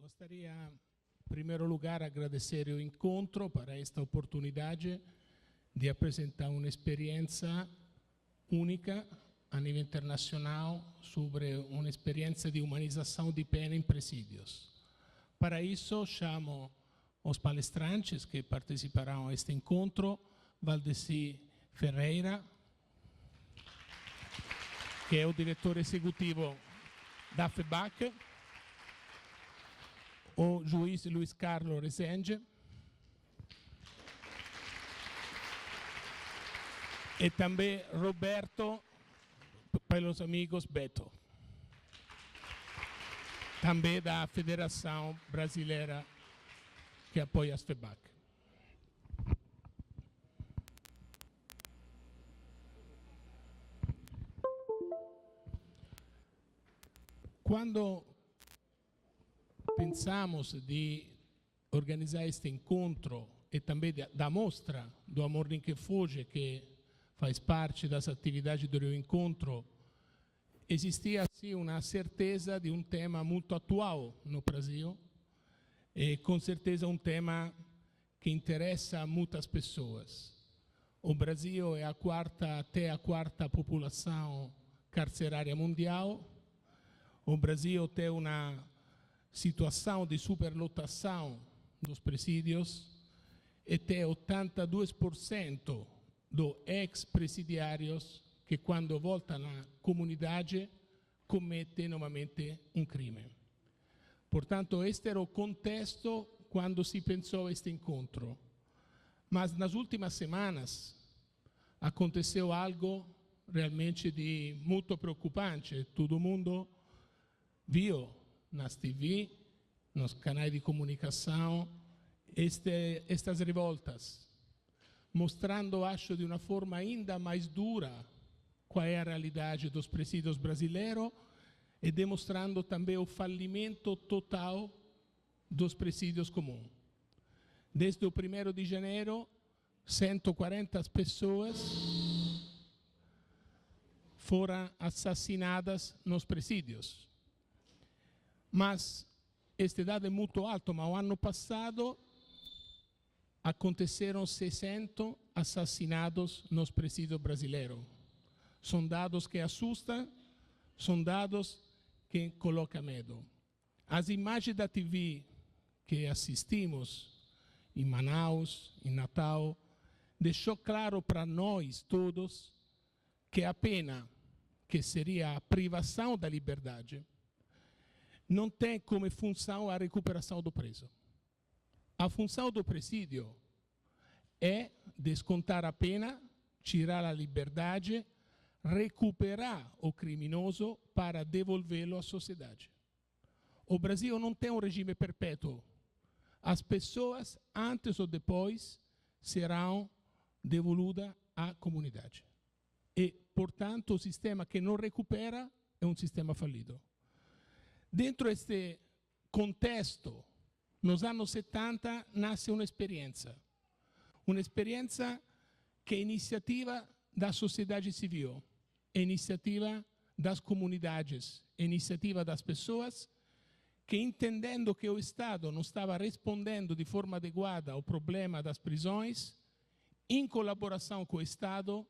Gostaria, em primeiro lugar, agradecer o encontro para esta oportunidade de apresentar uma experiência única a nível internacional sobre uma experiência de humanização de pena em presídios. Para isso, chamo os palestrantes que participarão deste encontro: Valdeci Ferreira, que é o diretor executivo da FEBAC, o juiz Luiz Carlos Rezende e também Roberto, pelos amigos Beto, também da Federação Brasileira que apoia as FEBAC. Quando pensamos de organizar este encontro e também da mostra do Amor Ninguém Foge, que faz parte das atividades do encontro, existia assim uma certeza de um tema muito atual no Brasil e com certeza um tema que interessa a muitas pessoas. O Brasil é até a quarta população carcerária mundial. O Brasil tem uma situação de superlotação dos presídios e tem 82% dos ex-presidiários que, quando voltam à comunidade, cometem novamente um crime. Portanto, este era o contexto quando se pensou este encontro. Mas nas últimas semanas aconteceu algo realmente de muito preocupante. Todo mundo viu nas TV, nos canais de comunicação, estas revoltas, mostrando, acho, de uma forma ainda mais dura qual é a realidade dos presídios brasileiros e demonstrando também o falimento total dos presídios comuns. Desde o 1º de janeiro, 140 pessoas foram assassinadas nos presídios. Mas este dado é muito alto, mas o ano passado aconteceram 600 assassinatos nos presídios brasileiros. São dados que assustam, são dados que colocam medo. As imagens da TV que assistimos em Manaus, em Natal, deixou claro para nós todos que a pena, que seria a privação da liberdade, não tem como função a recuperação do preso. A função do presídio é descontar a pena, tirar a liberdade, recuperar o criminoso para devolvê-lo à sociedade. O Brasil não tem um regime perpétuo. As pessoas, antes ou depois, serão devolutas à comunidade. E, portanto, o sistema que não recupera é um sistema falido. Dentro deste contexto, nos anos 70, nasce uma experiência que é iniciativa da sociedade civil, é iniciativa das comunidades, é iniciativa das pessoas que, entendendo que o Estado não estava respondendo de forma adequada ao problema das prisões, em colaboração com o Estado,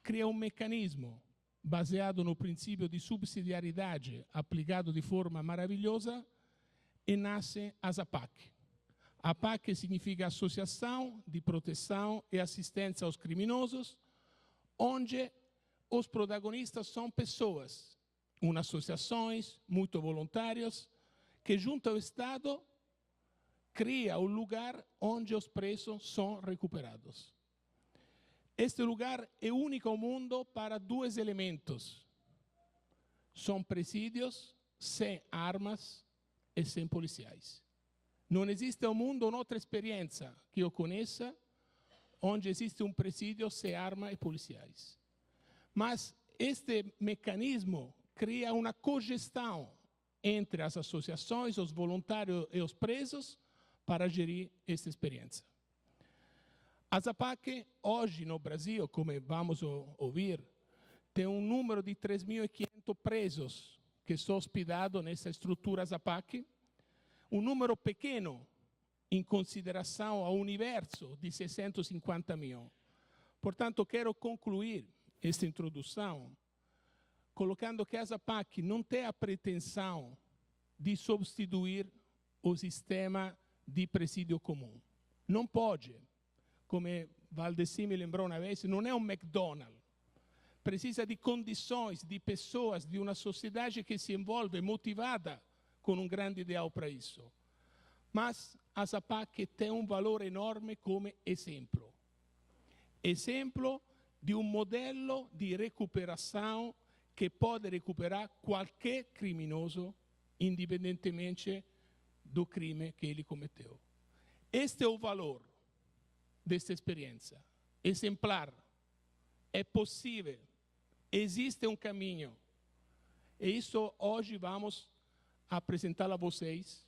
cria um mecanismo baseado no princípio de subsidiariedade, aplicado de forma maravilhosa, e nasce a APAC. A APAC significa Associação de Proteção e Assistência aos Criminosos, onde os protagonistas são pessoas, umas associações muito voluntárias, que junto ao Estado cria o lugar onde os presos são recuperados. Este lugar é único ao mundo para dois elementos. São presídios sem armas e sem policiais. Não existe ao mundo outra experiência que eu conheça onde existe um presídio sem armas e policiais. Mas este mecanismo cria uma cogestão entre as associações, os voluntários e os presos para gerir esta experiência. A APAC, hoje no Brasil, como vamos ouvir, tem um número de 3.500 presos que são hospedados nessa estrutura APAC, um número pequeno em consideração ao universo de 650 mil. Portanto, quero concluir esta introdução colocando que a ASAPAC não tem a pretensão de substituir o sistema de presídio comum. Não pode. Como Valdeci me lembrou uma vez, não é um McDonald's. Precisa de condições, de pessoas, de uma sociedade que se envolve, motivada, com um grande ideal para isso. Mas a ASAPAC tem um valor enorme como exemplo. Exemplo de um modelo de recuperação que pode recuperar qualquer criminoso, independentemente do crime que ele cometeu. Este é o valor desta experiência. Exemplar. É possível. Existe um caminho. E isso hoje vamos apresentar a vocês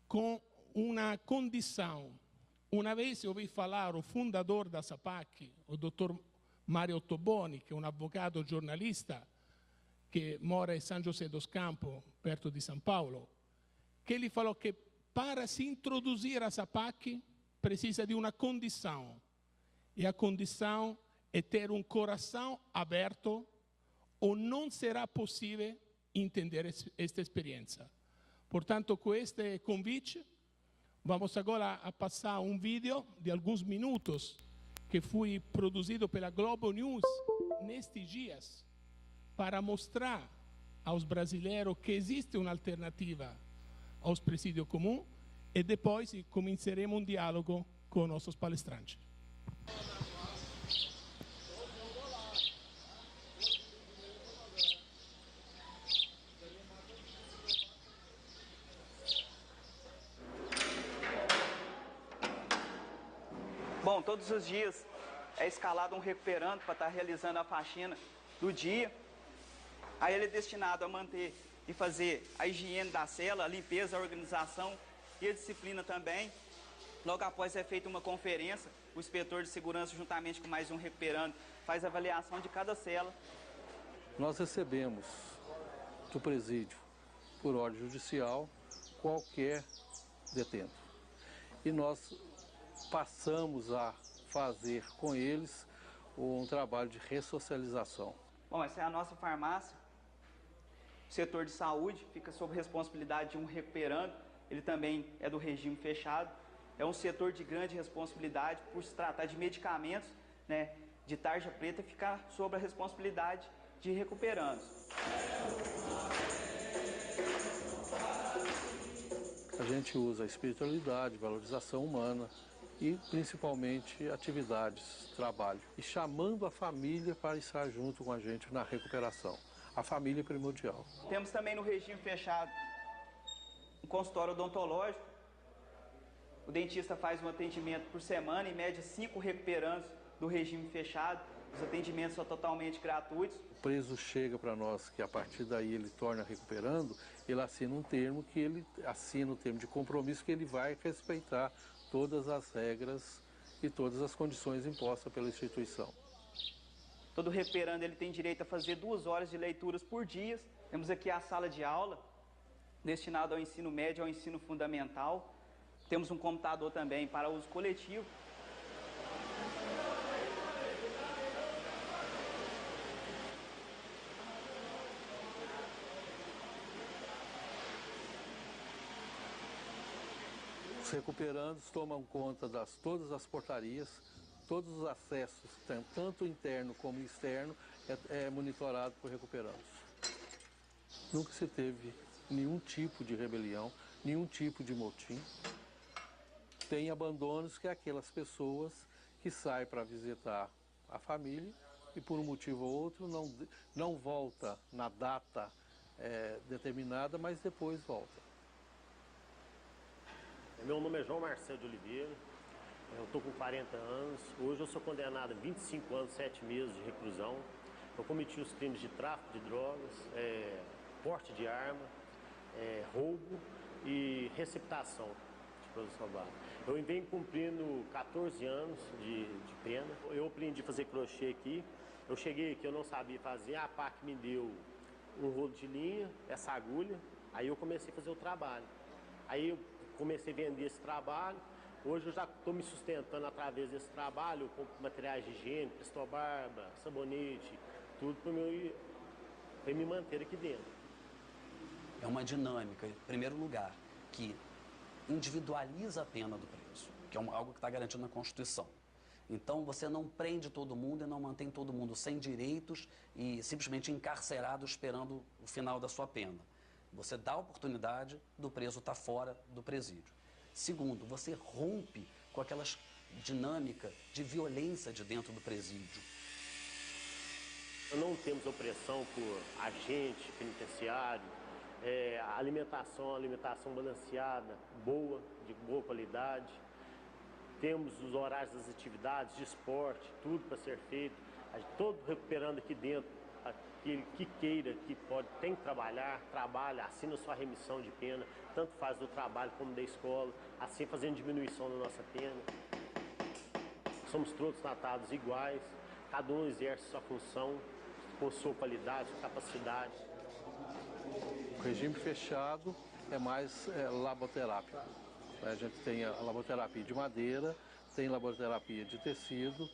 com uma condição. Uma vez eu ouvi falar o fundador da ASAPAC, o Dr. Mario Toboni, que é um advogado jornalista que mora em São José dos Campos, perto de São Paulo, que ele falou que para se introduzir a ASAPAC precisa de uma condição. E a condição é ter um coração aberto ou não será possível entender esta experiência. Portanto, com este convite, vamos agora a passar um vídeo de alguns minutos que foi produzido pela Globo News nestes dias para mostrar aos brasileiros que existe uma alternativa aos presídios comuns e depois começaremos um diálogo com nossos palestrantes. Bom, todos os dias é escalado um recuperando para estar realizando a faxina do dia. Aí ele é destinado a manter e fazer a higiene da cela, a limpeza, a organização e a disciplina também. Logo após é feita uma conferência, o inspetor de segurança, juntamente com mais um recuperando, faz a avaliação de cada cela. Nós recebemos do presídio, por ordem judicial, qualquer detento. E nós passamos a fazer com eles um trabalho de ressocialização. Bom, essa é a nossa farmácia. O setor de saúde fica sob responsabilidade de um recuperando. Ele também é do regime fechado. É um setor de grande responsabilidade por se tratar de medicamentos, né, de tarja preta, ficar sob a responsabilidade de recuperandos. A gente usa a espiritualidade, valorização humana e principalmente atividades, trabalho. E chamando a família para estar junto com a gente na recuperação. A família é primordial. Temos também no regime fechado um consultório odontológico. O dentista faz um atendimento por semana, em média 5 recuperandos do regime fechado. Os atendimentos são totalmente gratuitos. O preso chega para nós que a partir daí ele torna recuperando, ele assina um termo que ele assina o termo de compromisso que ele vai respeitar todas as regras e todas as condições impostas pela instituição. Todo recuperando ele tem direito a fazer 2 horas de leituras por dia. Temos aqui a sala de aula, destinada ao ensino médio e ao ensino fundamental. Temos um computador também para uso coletivo. Os recuperandos tomam conta de todas as portarias, todos os acessos, tanto interno como externo, é monitorado por recuperandos. Nunca se teve nenhum tipo de rebelião, nenhum tipo de motim. Tem abandonos que é aquelas pessoas que saem para visitar a família e por um motivo ou outro não volta na data determinada, mas depois volta. Meu nome é João Marcelo de Oliveira, eu estou com 40 anos, hoje eu sou condenado a 25 anos, 7 meses de reclusão. Eu cometi os crimes de tráfico de drogas, porte de arma, roubo e receptação de produção básica. Eu venho cumprindo 14 anos de pena. Eu aprendi a fazer crochê aqui. Eu cheguei aqui, eu não sabia fazer, a PAC me deu um rolo de linha, essa agulha, aí eu comecei a fazer o trabalho. Aí eu comecei a vender esse trabalho. Hoje eu já estou me sustentando através desse trabalho. Eu compro materiais de higiene, prestobarba, sabonete, tudo para me manter aqui dentro. É uma dinâmica, em primeiro lugar, que individualiza a pena do preso, que é algo que está garantido na Constituição. Então, você não prende todo mundo e não mantém todo mundo sem direitos e simplesmente encarcerado esperando o final da sua pena. Você dá a oportunidade do preso estar fora do presídio. Segundo, você rompe com aquelas dinâmicas de violência de dentro do presídio. Não temos opressão por agente penitenciário, a alimentação balanceada, boa, de boa qualidade. Temos os horários das atividades, de esporte, tudo para ser feito. Todo recuperando aqui dentro, aquele que queira, que pode, tem que trabalhar, trabalha, assina sua remissão de pena, tanto faz do trabalho como da escola, assim fazendo diminuição da nossa pena. Somos todos tratados iguais, cada um exerce sua função, com sua qualidade, sua capacidade. O regime fechado é mais laboterápico. A gente tem a laboterapia de madeira, tem laboterapia de tecido,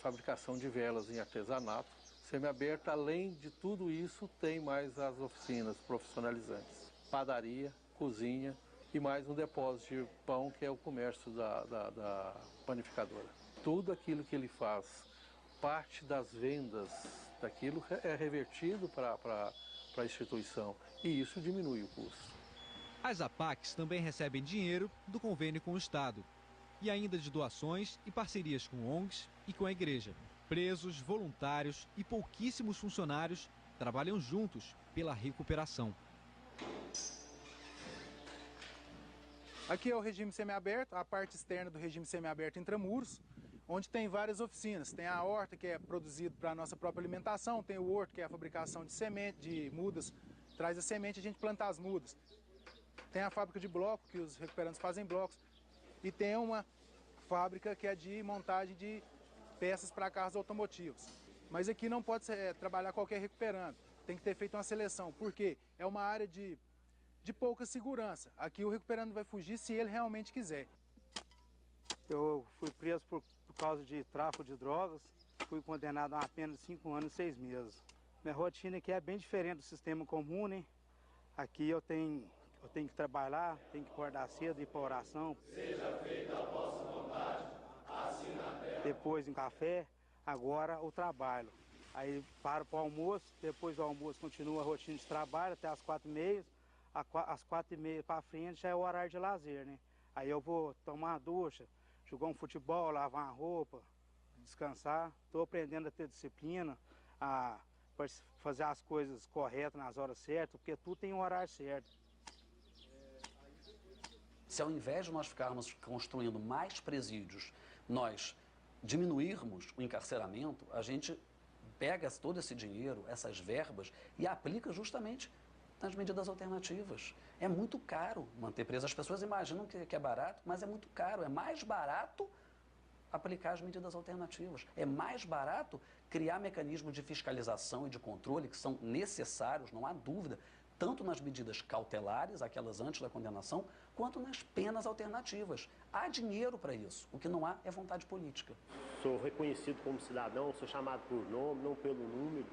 fabricação de velas em artesanato. Semiaberto, além de tudo isso, tem mais as oficinas profissionalizantes. Padaria, cozinha e mais um depósito de pão, que é o comércio da panificadora. Tudo aquilo que ele faz, parte das vendas daquilo é revertido para a instituição e isso diminui o custo. As APACs também recebem dinheiro do convênio com o Estado e ainda de doações e parcerias com ONGs e com a igreja. Presos, voluntários e pouquíssimos funcionários trabalham juntos pela recuperação. Aqui é o regime semiaberto, a parte externa do regime semiaberto intramuros, onde tem várias oficinas. Tem a horta, que é produzido para a nossa própria alimentação, tem o horto, que é a fabricação de semente, de mudas, traz a semente e a gente planta as mudas. Tem a fábrica de bloco, que os recuperandos fazem blocos, e tem uma fábrica que é de montagem de peças para carros automotivos. Mas aqui não pode trabalhar qualquer recuperando, tem que ter feito uma seleção, porque é uma área de pouca segurança. Aqui o recuperando vai fugir se ele realmente quiser. Eu fui preso por causa de tráfico de drogas, fui condenado a uma pena de 5 anos e 6 meses. Minha rotina aqui é bem diferente do sistema comum, né? Aqui eu tenho que trabalhar, tenho que acordar cedo, ir para oração. Seja feita a vossa vontade, assim na terra. Depois em café, agora o trabalho. Aí paro para o almoço, depois do almoço continua a rotina de trabalho até as 4h30. Às 4h30 para frente já é o horário de lazer, né? Aí eu vou tomar uma ducha, jogar um futebol, lavar uma roupa, descansar. Estou aprendendo a ter disciplina, a fazer as coisas corretas nas horas certas, porque tudo tem um horário certo. Se ao invés de nós ficarmos construindo mais presídios, nós diminuirmos o encarceramento, a gente pega todo esse dinheiro, essas verbas, e aplica justamente nas medidas alternativas. É muito caro manter preso. As pessoas imaginam que é barato, mas é muito caro. É mais barato aplicar as medidas alternativas. É mais barato criar mecanismos de fiscalização e de controle que são necessários, não há dúvida, tanto nas medidas cautelares, aquelas antes da condenação, quanto nas penas alternativas. Há dinheiro para isso. O que não há é vontade política. Sou reconhecido como cidadão, sou chamado por nome, não pelo número.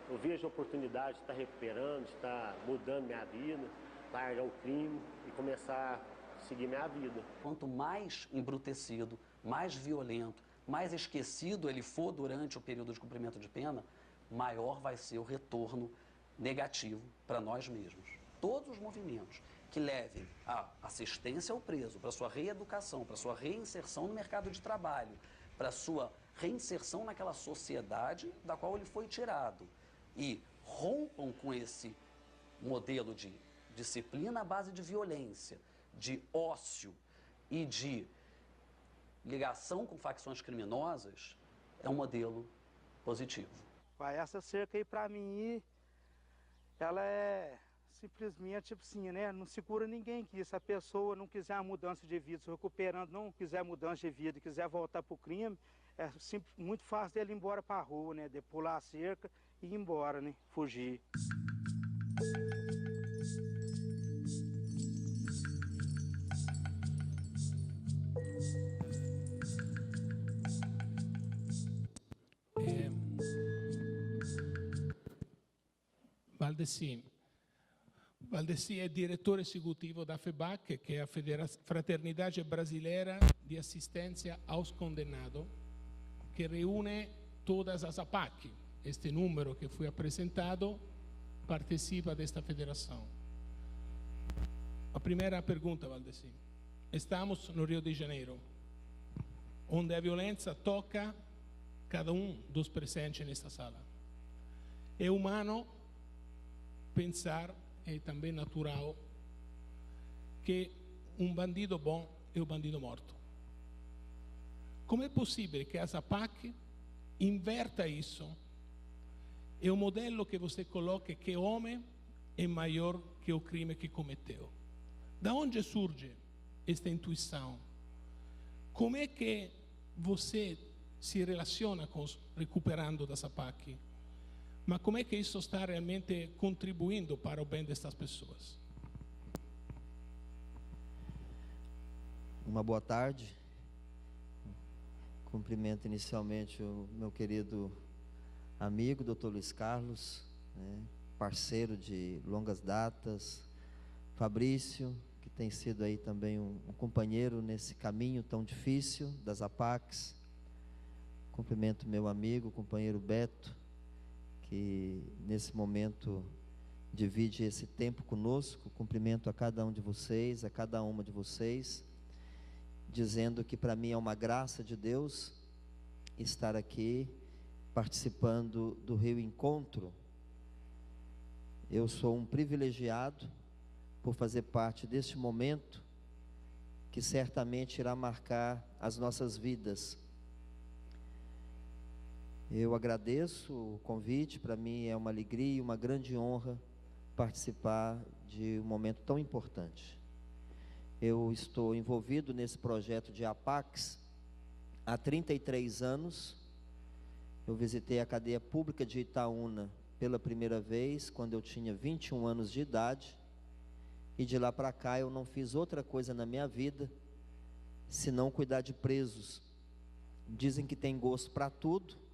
Eu vejo a oportunidade de estar recuperando, de estar mudando minha vida, largar o crime e começar a seguir minha vida. Quanto mais embrutecido, mais violento, mais esquecido ele for durante o período de cumprimento de pena, maior vai ser o retorno negativo para nós mesmos. Todos os movimentos que levem a assistência ao preso, para sua reeducação, para sua reinserção no mercado de trabalho, para sua reinserção naquela sociedade da qual ele foi tirado, e rompam com esse modelo de disciplina à base de violência, de ócio e de ligação com facções criminosas, é um modelo positivo. Essa cerca aí, para mim, ela é simplesmente tipo assim, né? Não segura ninguém aqui. Se a pessoa não quiser a mudança de vida, se recuperando não quiser mudança de vida, quiser voltar para o crime, é muito fácil dele ir embora para a rua, né? De pular a cerca e ir embora, né? Fugir. Valdeci. Valdeci é diretor executivo da FEBAC, que é a Fraternidade Brasileira de Assistência aos Condenados, que reúne todas as APAC. Este número que foi apresentado participa desta federação. A primeira pergunta, Valdeci. Estamos no Rio de Janeiro, onde a violência toca cada um dos presentes nesta sala. É humano pensar, é também natural, que um bandido bom é um bandido morto. Como é possível que a APAC inverta isso? É o modelo que você coloca que o homem é maior que o crime que cometeu. Da onde surge esta intuição? Como é que você se relaciona com os recuperando da APAC? Mas como é que isso está realmente contribuindo para o bem destas pessoas? Uma boa tarde. Cumprimento inicialmente o meu querido amigo, Dr. Luiz Carlos, né, parceiro de longas datas, Fabrício, que tem sido aí também um companheiro nesse caminho tão difícil das APACs. Cumprimento meu amigo, companheiro Beto, que nesse momento divide esse tempo conosco. Cumprimento a cada um de vocês, a cada uma de vocês, dizendo que para mim é uma graça de Deus estar aqui participando do Rio Encontro. Eu sou um privilegiado por fazer parte deste momento que certamente irá marcar as nossas vidas. Eu agradeço o convite, para mim é uma alegria e uma grande honra participar de um momento tão importante. Eu estou envolvido nesse projeto de APACs há 33 anos. Eu visitei a cadeia pública de Itaúna pela primeira vez quando eu tinha 21 anos de idade, e de lá para cá eu não fiz outra coisa na minha vida senão cuidar de presos. Dizem que tem gosto para tudo,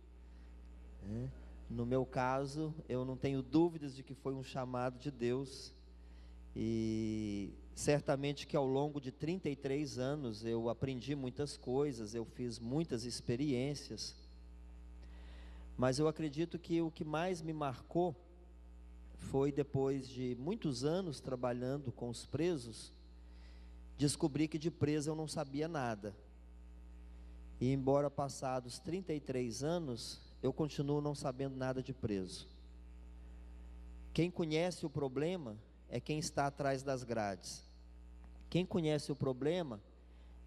né? No meu caso, eu não tenho dúvidas de que foi um chamado de Deus, e certamente que ao longo de 33 anos eu aprendi muitas coisas, eu fiz muitas experiências, mas eu acredito que o que mais me marcou foi, depois de muitos anos trabalhando com os presos, descobri que de preso eu não sabia nada. E embora passados 33 anos, eu continuo não sabendo nada de preso. Quem conhece o problema é quem está atrás das grades. Quem conhece o problema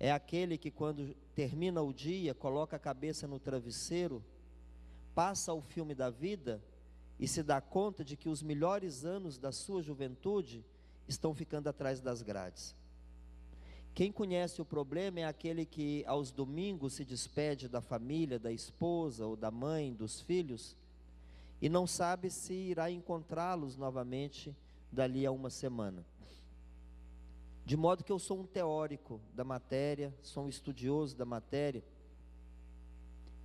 é aquele que, quando termina o dia, coloca a cabeça no travesseiro, passa o filme da vida e se dá conta de que os melhores anos da sua juventude estão ficando atrás das grades. Quem conhece o problema é aquele que aos domingos se despede da família, da esposa ou da mãe, dos filhos, e não sabe se irá encontrá-los novamente dali a uma semana. De modo que eu sou um teórico da matéria, sou um estudioso da matéria,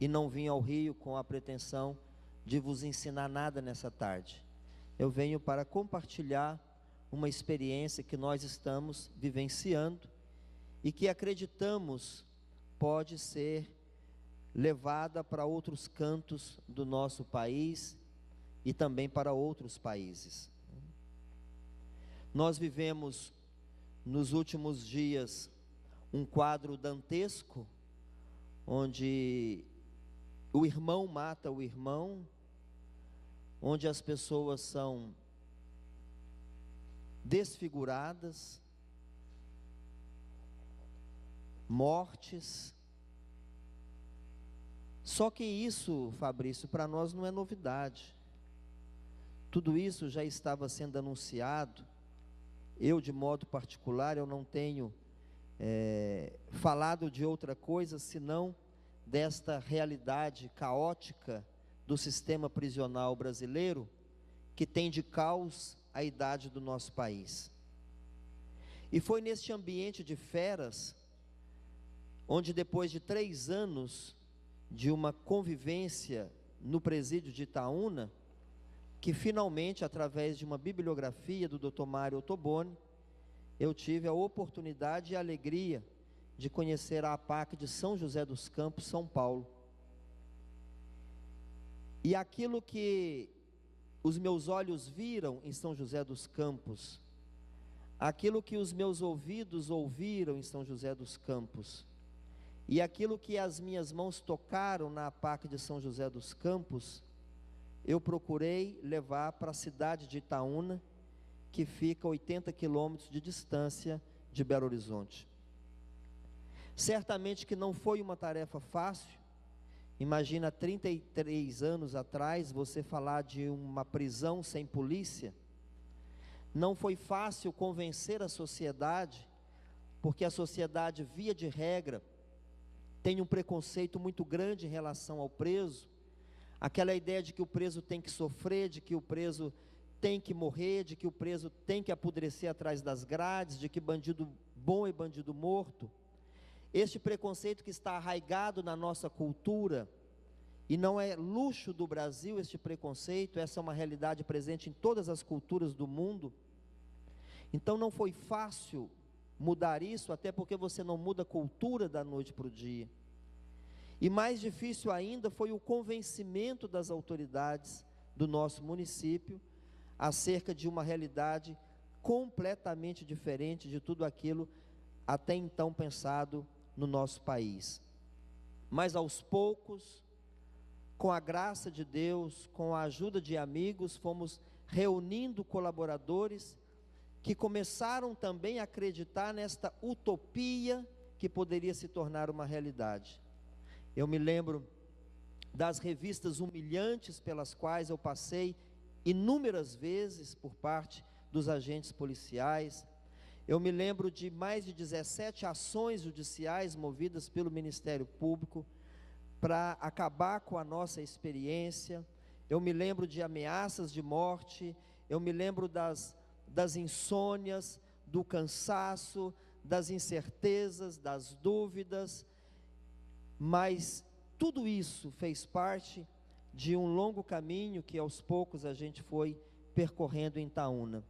e não vim ao Rio com a pretensão de vos ensinar nada nessa tarde. Eu venho para compartilhar uma experiência que nós estamos vivenciando e que acreditamos pode ser levada para outros cantos do nosso país e também para outros países. Nós vivemos nos últimos dias um quadro dantesco, onde o irmão mata o irmão, onde as pessoas são desfiguradas, mortes. Só que isso, Fabrício, para nós não é novidade. Tudo isso já estava sendo anunciado. Eu, de modo particular, eu não tenho falado de outra coisa senão desta realidade caótica do sistema prisional brasileiro, que tem de caos a idade do nosso país. E foi neste ambiente de feras, onde depois de 3 anos de uma convivência no presídio de Itaúna, que finalmente, através de uma bibliografia do Dr. Mário Ottoboni, eu tive a oportunidade e a alegria de conhecer a APAC de São José dos Campos, São Paulo. E aquilo que os meus olhos viram em São José dos Campos, aquilo que os meus ouvidos ouviram em São José dos Campos, e aquilo que as minhas mãos tocaram na APAC de São José dos Campos, eu procurei levar para a cidade de Itaúna, que fica a 80 quilômetros de distância de Belo Horizonte. Certamente que não foi uma tarefa fácil. Imagina 33 anos atrás você falar de uma prisão sem polícia. Não foi fácil convencer a sociedade, porque a sociedade, via de regra, tem um preconceito muito grande em relação ao preso. Aquela ideia de que o preso tem que sofrer, de que o preso tem que morrer, de que o preso tem que apodrecer atrás das grades, de que bandido bom é bandido morto. Este preconceito que está arraigado na nossa cultura, e não é luxo do Brasil este preconceito, essa é uma realidade presente em todas as culturas do mundo. Então não foi fácil mudar isso, até porque você não muda a cultura da noite para o dia. E mais difícil ainda foi o convencimento das autoridades do nosso município acerca de uma realidade completamente diferente de tudo aquilo até então pensado no nosso país. Mas aos poucos, com a graça de Deus, com a ajuda de amigos, fomos reunindo colaboradores que começaram também a acreditar nesta utopia que poderia se tornar uma realidade. Eu me lembro das revistas humilhantes pelas quais eu passei inúmeras vezes por parte dos agentes policiais. Eu me lembro de mais de 17 ações judiciais movidas pelo Ministério Público para acabar com a nossa experiência. Eu me lembro de ameaças de morte, eu me lembro das insônias, do cansaço, das incertezas, das dúvidas, mas tudo isso fez parte de um longo caminho que aos poucos a gente foi percorrendo em Itaúna.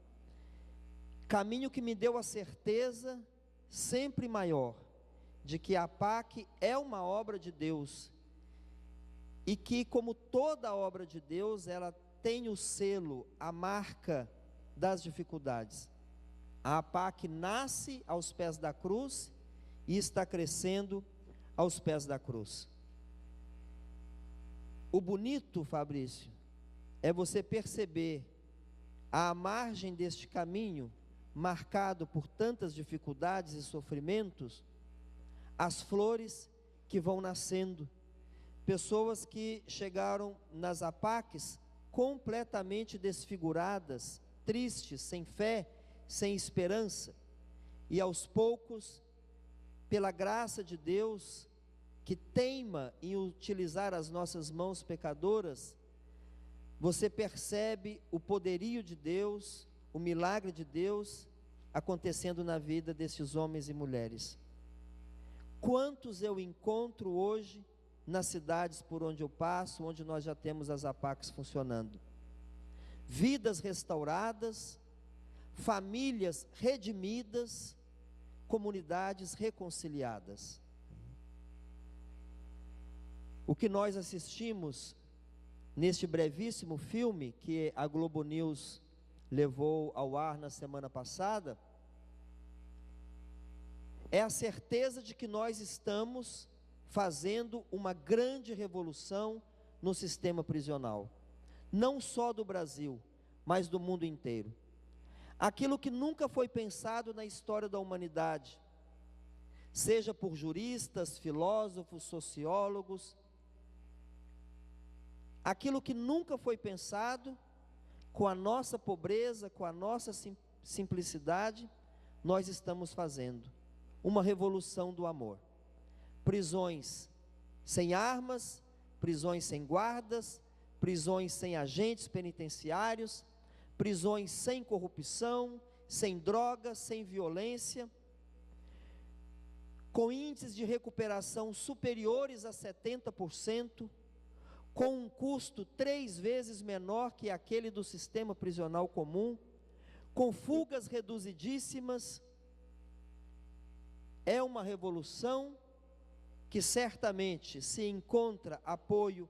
Caminho que me deu a certeza sempre maior de que a APAC é uma obra de Deus e que, como toda obra de Deus, ela tem o selo, a marca das dificuldades. A APAC nasce aos pés da cruz e está crescendo aos pés da cruz. O bonito, Fabrício, é você perceber à margem deste caminho, marcado por tantas dificuldades e sofrimentos, as flores que vão nascendo. Pessoas que chegaram nas APACs completamente desfiguradas, tristes, sem fé, sem esperança, e aos poucos, pela graça de Deus, que teima em utilizar as nossas mãos pecadoras, você percebe o poderio de Deus, o milagre de Deus acontecendo na vida desses homens e mulheres. Quantos eu encontro hoje nas cidades por onde eu passo, onde nós já temos as APACs funcionando? Vidas restauradas, famílias redimidas, comunidades reconciliadas. O que nós assistimos neste brevíssimo filme que a Globo News levou ao ar na semana passada, é a certeza de que nós estamos fazendo uma grande revolução no sistema prisional, não só do Brasil, mas do mundo inteiro. Aquilo que nunca foi pensado na história da humanidade, seja por juristas, filósofos, sociólogos, aquilo que nunca foi pensado, com a nossa pobreza, com a nossa simplicidade, nós estamos fazendo uma revolução do amor. Prisões sem armas, prisões sem guardas, prisões sem agentes penitenciários, prisões sem corrupção, sem drogas, sem violência, com índices de recuperação superiores a 70%, com um custo 3 vezes menor que aquele do sistema prisional comum, com fugas reduzidíssimas. É uma revolução que certamente, se encontra apoio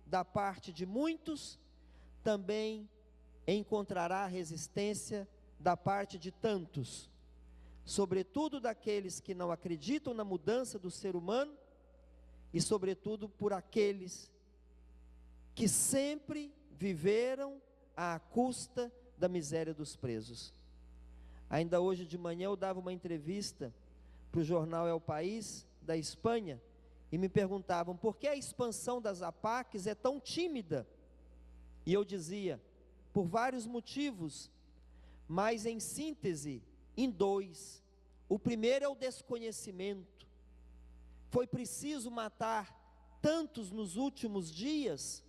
da parte de muitos, também encontrará resistência da parte de tantos, sobretudo daqueles que não acreditam na mudança do ser humano e sobretudo por aqueles que sempre viveram à custa da miséria dos presos. Ainda hoje de manhã eu dava uma entrevista para o jornal El País, da Espanha, e me perguntavam por que a expansão das APACs é tão tímida. E eu dizia, por vários motivos, mas em síntese, em 2. O primeiro é o desconhecimento. Foi preciso matar tantos nos últimos dias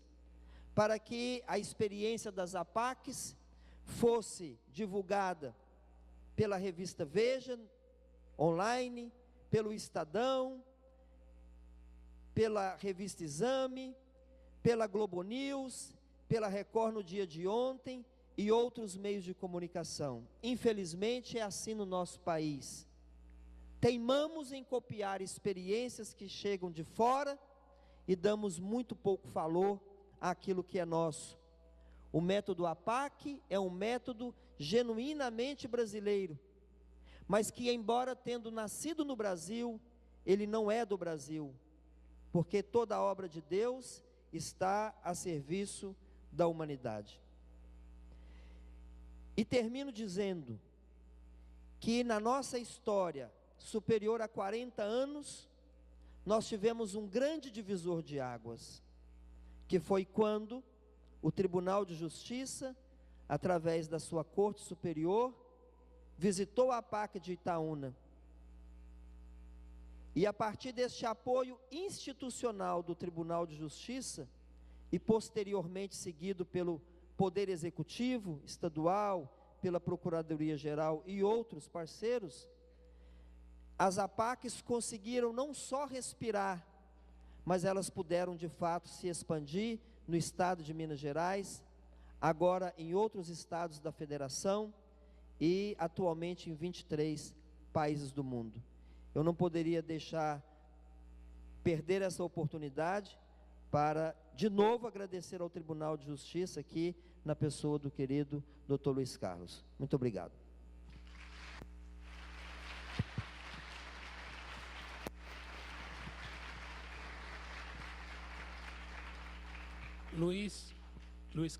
para que a experiência das APACs fosse divulgada pela revista Veja, online, pelo Estadão, pela revista Exame, pela Globo News, pela Record no dia de ontem e outros meios de comunicação. Infelizmente é assim no nosso país. Teimamos em copiar experiências que chegam de fora e damos muito pouco valor àquilo que é nosso. O método APAC é um método genuinamente brasileiro, mas que, embora tendo nascido no Brasil, ele não é do Brasil, porque toda a obra de Deus está a serviço da humanidade. E termino dizendo que na nossa história, superior a 40 anos, nós tivemos um grande divisor de águas, que foi quando o Tribunal de Justiça, através da sua Corte Superior, visitou a APAC de Itaúna. E a partir deste apoio institucional do Tribunal de Justiça, e posteriormente seguido pelo Poder Executivo Estadual, pela Procuradoria-Geral e outros parceiros, as APACs conseguiram não só respirar, mas elas puderam de fato se expandir no estado de Minas Gerais, agora em outros estados da federação e atualmente em 23 países do mundo. Eu não poderia deixar perder essa oportunidade para, de novo, agradecer ao Tribunal de Justiça aqui, na pessoa do querido Dr. Luiz Carlos. Muito obrigado. Luiz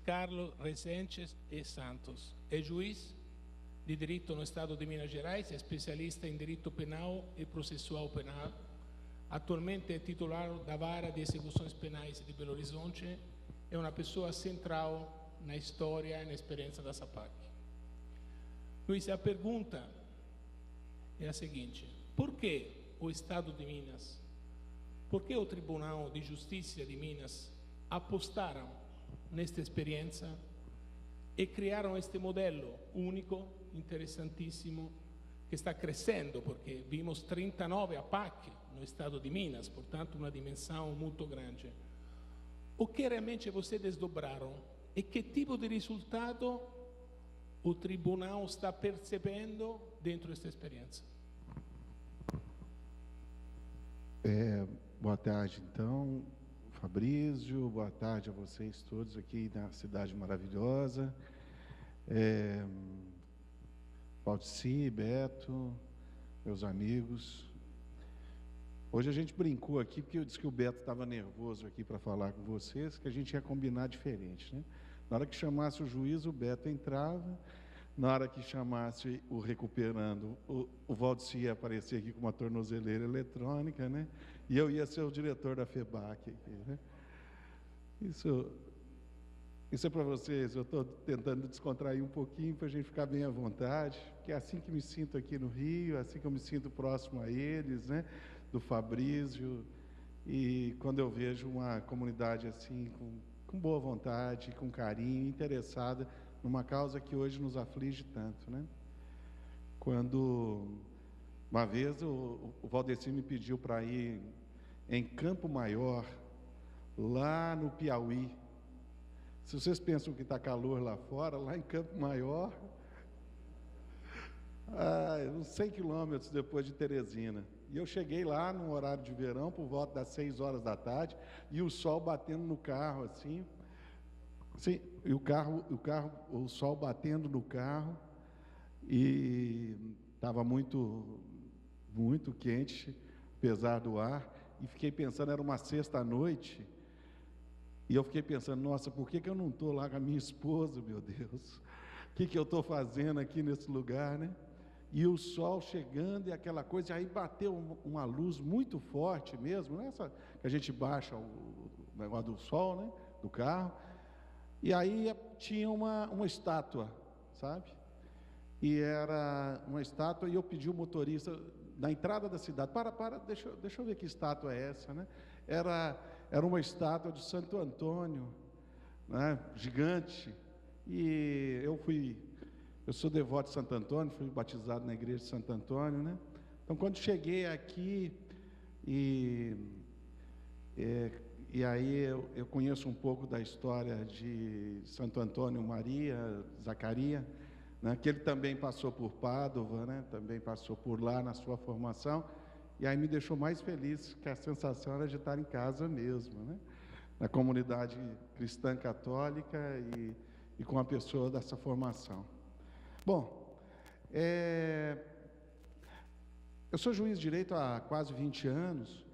Carlos Rezende e Santos é juiz de direito no estado de Minas Gerais, é especialista em direito penal e processual penal. Atualmente é titular da Vara de Execuções Penais de Belo Horizonte. É uma pessoa central na história e na experiência da APAC. Luiz, a pergunta é a seguinte: por que o Estado de Minas, por que o Tribunal de Justiça de Minas apostaram nesta experiência e criaram este modelo único, interessantíssimo, que está crescendo, porque vimos 39 APAC no estado de Minas, portanto uma dimensão muito grande. O que realmente vocês desdobraram e que tipo de resultado o tribunal está percebendo dentro desta experiência? Boa tarde, então, Fabrício, boa tarde a vocês todos aqui na cidade maravilhosa. Valdici, Beto, meus amigos. Hoje a gente brincou aqui, porque eu disse que o Beto estava nervoso aqui para falar com vocês, que a gente ia combinar diferente, né? Na hora que chamasse o juiz, o Beto entrava. Na hora que chamasse o recuperando, o Valdici ia aparecer aqui com uma tornozeleira eletrônica, né? E eu ia ser o diretor da FEBAC aqui, né? Isso é para vocês. Eu estou tentando descontrair um pouquinho para a gente ficar bem à vontade, que é assim que me sinto aqui no Rio, é assim que eu me sinto próximo a eles, né? Do Fabrício, e quando eu vejo uma comunidade assim, com boa vontade, com carinho, interessada numa causa que hoje nos aflige tanto, né? Quando uma vez o Valdeci me pediu para ir em Campo Maior lá no Piauí. Se vocês pensam que está calor lá fora, lá em Campo Maior, uns 100 quilômetros depois de Teresina. E eu cheguei lá no horário de verão, por volta das 6 horas da tarde, e o sol batendo no carro, assim, e o sol batendo no carro, e estava muito quente, apesar do ar, e fiquei pensando, era uma sexta-noite, e eu fiquei pensando, nossa, por que eu não estou lá com a minha esposa, meu Deus? O que eu estou fazendo aqui nesse lugar, né? E o sol chegando e aquela coisa, e aí bateu uma luz muito forte mesmo, né? Essa, que a gente baixa o negócio do sol, né? Do carro, e aí tinha uma estátua, sabe? E era uma estátua, e eu pedi o motorista, na entrada da cidade, deixa eu ver que estátua é essa, né? Era uma estátua de Santo Antônio, né? Gigante, e eu sou devoto de Santo Antônio, fui batizado na igreja de Santo Antônio, né? Então, quando cheguei aqui, e aí eu conheço um pouco da história de Santo Antônio Maria, Zacarias, né? Que ele também passou por Pádua, né? Também passou por lá na sua formação, e aí me deixou mais feliz, que a sensação era de estar em casa mesmo, né? Na comunidade cristã católica e com a pessoa dessa formação. Bom, eu sou juiz de direito há quase 20 anos,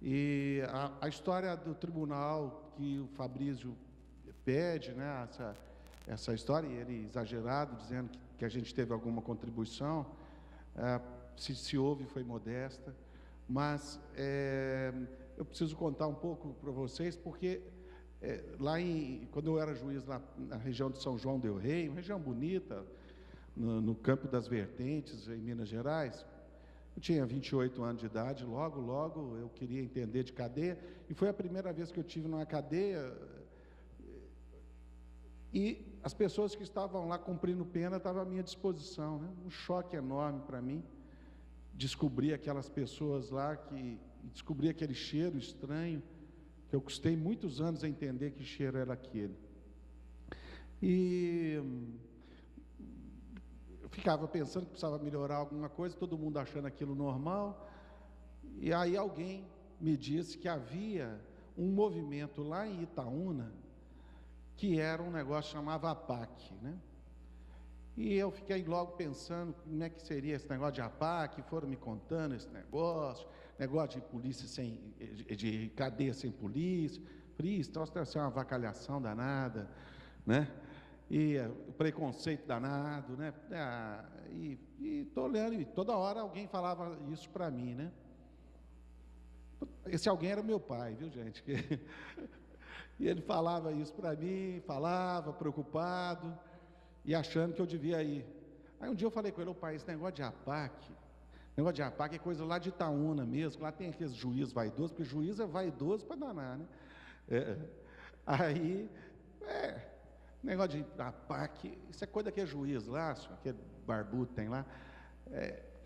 e a história do tribunal que o Fabrício pede, né, essa história, e ele exagerado, dizendo que a gente teve alguma contribuição, se houve, foi modesta, mas eu preciso contar um pouco para vocês, porque quando eu era juiz lá na região de São João del Rei, uma região bonita, no Campo das Vertentes, em Minas Gerais, eu tinha 28 anos de idade, logo eu queria entender de cadeia, e foi a primeira vez que eu tive numa cadeia, e as pessoas que estavam lá cumprindo pena estavam à minha disposição, né? Um choque enorme para mim, descobrir aquelas pessoas lá, descobrir aquele cheiro estranho, que eu custei muitos anos a entender que cheiro era aquele. E eu ficava pensando que precisava melhorar alguma coisa, todo mundo achando aquilo normal, e aí alguém me disse que havia um movimento lá em Itaúna, que era um negócio que chamava APAC, né? E eu fiquei logo pensando como é que seria esse negócio de APAC, foram me contando esse negócio de polícia de cadeia sem polícia. Falei, isso deve ser uma avacalhação danada, né? E o preconceito danado, né? E estou olhando, e toda hora alguém falava isso para mim, né? Esse alguém era meu pai, viu, gente? E ele falava isso para mim, preocupado, e achando que eu devia ir. Aí um dia eu falei com ele, pai, esse negócio de APAC é coisa lá de Itaúna mesmo, lá tem aqueles juízes vaidosos, porque juiz é vaidoso para danar, né? Negócio de APAC, isso é coisa que é juiz lá, aquele barbudo tem lá.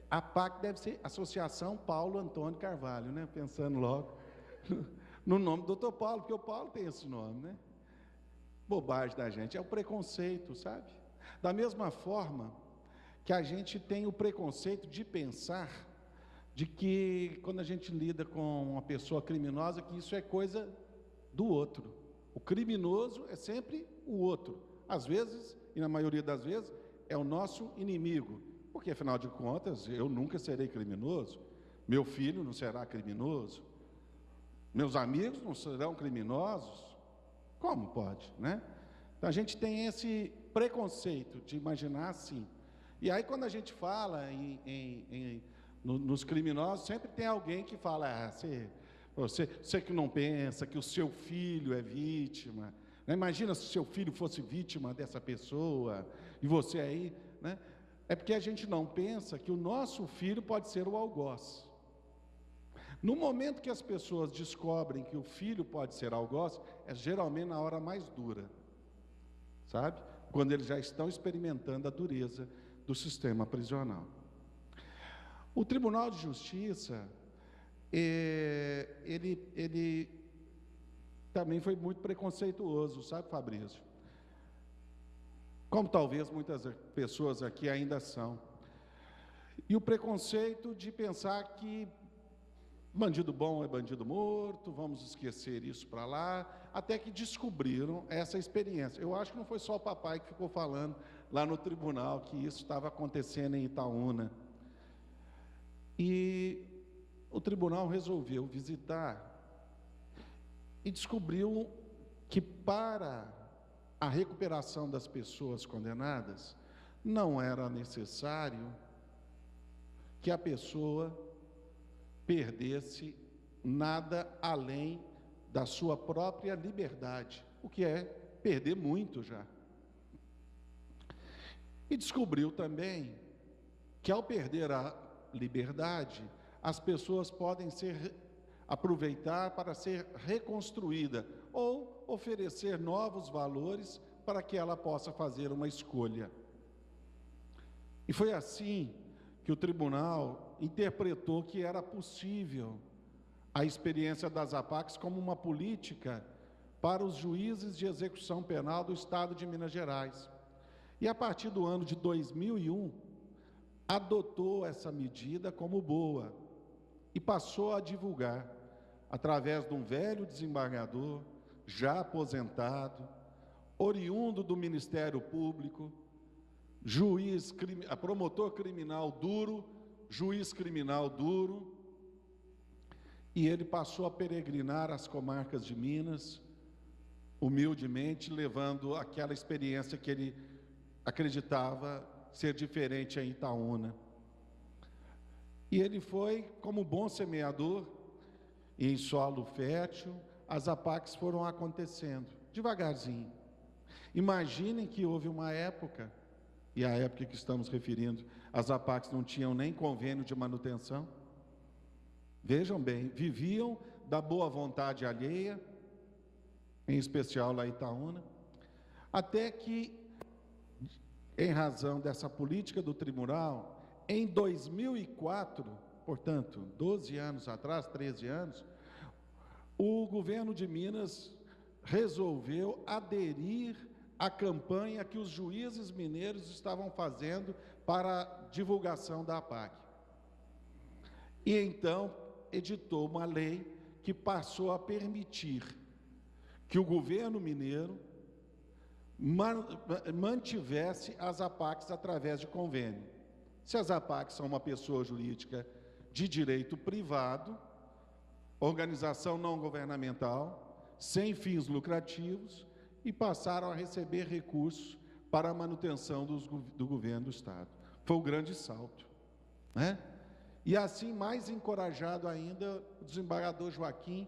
APAC deve ser Associação Paulo Antônio Carvalho, né? Pensando logo no nome do Dr. Paulo, porque o Paulo tem esse nome, né? Bobagem da gente, é o preconceito, sabe? Da mesma forma que a gente tem o preconceito de pensar de que quando a gente lida com uma pessoa criminosa, que isso é coisa do outro. O criminoso é sempre o outro. Às vezes, e na maioria das vezes, é o nosso inimigo. Porque, afinal de contas, eu nunca serei criminoso, meu filho não será criminoso, meus amigos não serão criminosos. Como pode, né? Então, a gente tem esse preconceito de imaginar assim. E aí, quando a gente fala nos criminosos, sempre tem alguém que fala, você que não pensa que o seu filho é vítima, né? Imagina se o seu filho fosse vítima dessa pessoa, e você aí, né? É porque a gente não pensa que o nosso filho pode ser o algoz. No momento que as pessoas descobrem que o filho pode ser algoz, é geralmente na hora mais dura, sabe? Quando eles já estão experimentando a dureza do sistema prisional. O Tribunal de Justiça, ele também foi muito preconceituoso, sabe, Fabrício? Como talvez muitas pessoas aqui ainda são. E o preconceito de pensar que bandido bom é bandido morto, vamos esquecer isso para lá, até que descobriram essa experiência. Eu acho que não foi só o papai que ficou falando lá no tribunal que isso estava acontecendo em Itaúna. E o tribunal resolveu visitar e descobriu que para a recuperação das pessoas condenadas não era necessário que a pessoa perdesse nada além da sua própria liberdade, o que é perder muito já. E descobriu também que ao perder a liberdade, as pessoas podem aproveitar para ser reconstruída ou oferecer novos valores para que ela possa fazer uma escolha. E foi assim que o tribunal interpretou que era possível a experiência das APACs como uma política para os juízes de execução penal do Estado de Minas Gerais. E a partir do ano de 2001, adotou essa medida como boa e passou a divulgar, através de um velho desembargador, já aposentado, oriundo do Ministério Público, promotor criminal duro, juiz criminal duro, e ele passou a peregrinar as comarcas de Minas, humildemente, levando aquela experiência que ele acreditava ser diferente em Itaúna. E ele foi, como bom semeador, em solo fértil, as APACs foram acontecendo, devagarzinho. Imaginem que houve uma época, e a época que estamos referindo, as APACs não tinham nem convênio de manutenção. Vejam bem, viviam da boa vontade alheia, em especial lá em Itaúna, até que, em razão dessa política do tribunal, em 2004, portanto, 12 anos atrás, 13 anos, o governo de Minas resolveu aderir à campanha que os juízes mineiros estavam fazendo para a divulgação da APAC. E então editou uma lei que passou a permitir que o governo mineiro mantivesse as APACs através de convênio. Se as APACs são uma pessoa jurídica de direito privado, organização não governamental, sem fins lucrativos, e passaram a receber recursos para a manutenção do governo do Estado. Foi o grande salto, né? E assim, mais encorajado ainda, o desembargador Joaquim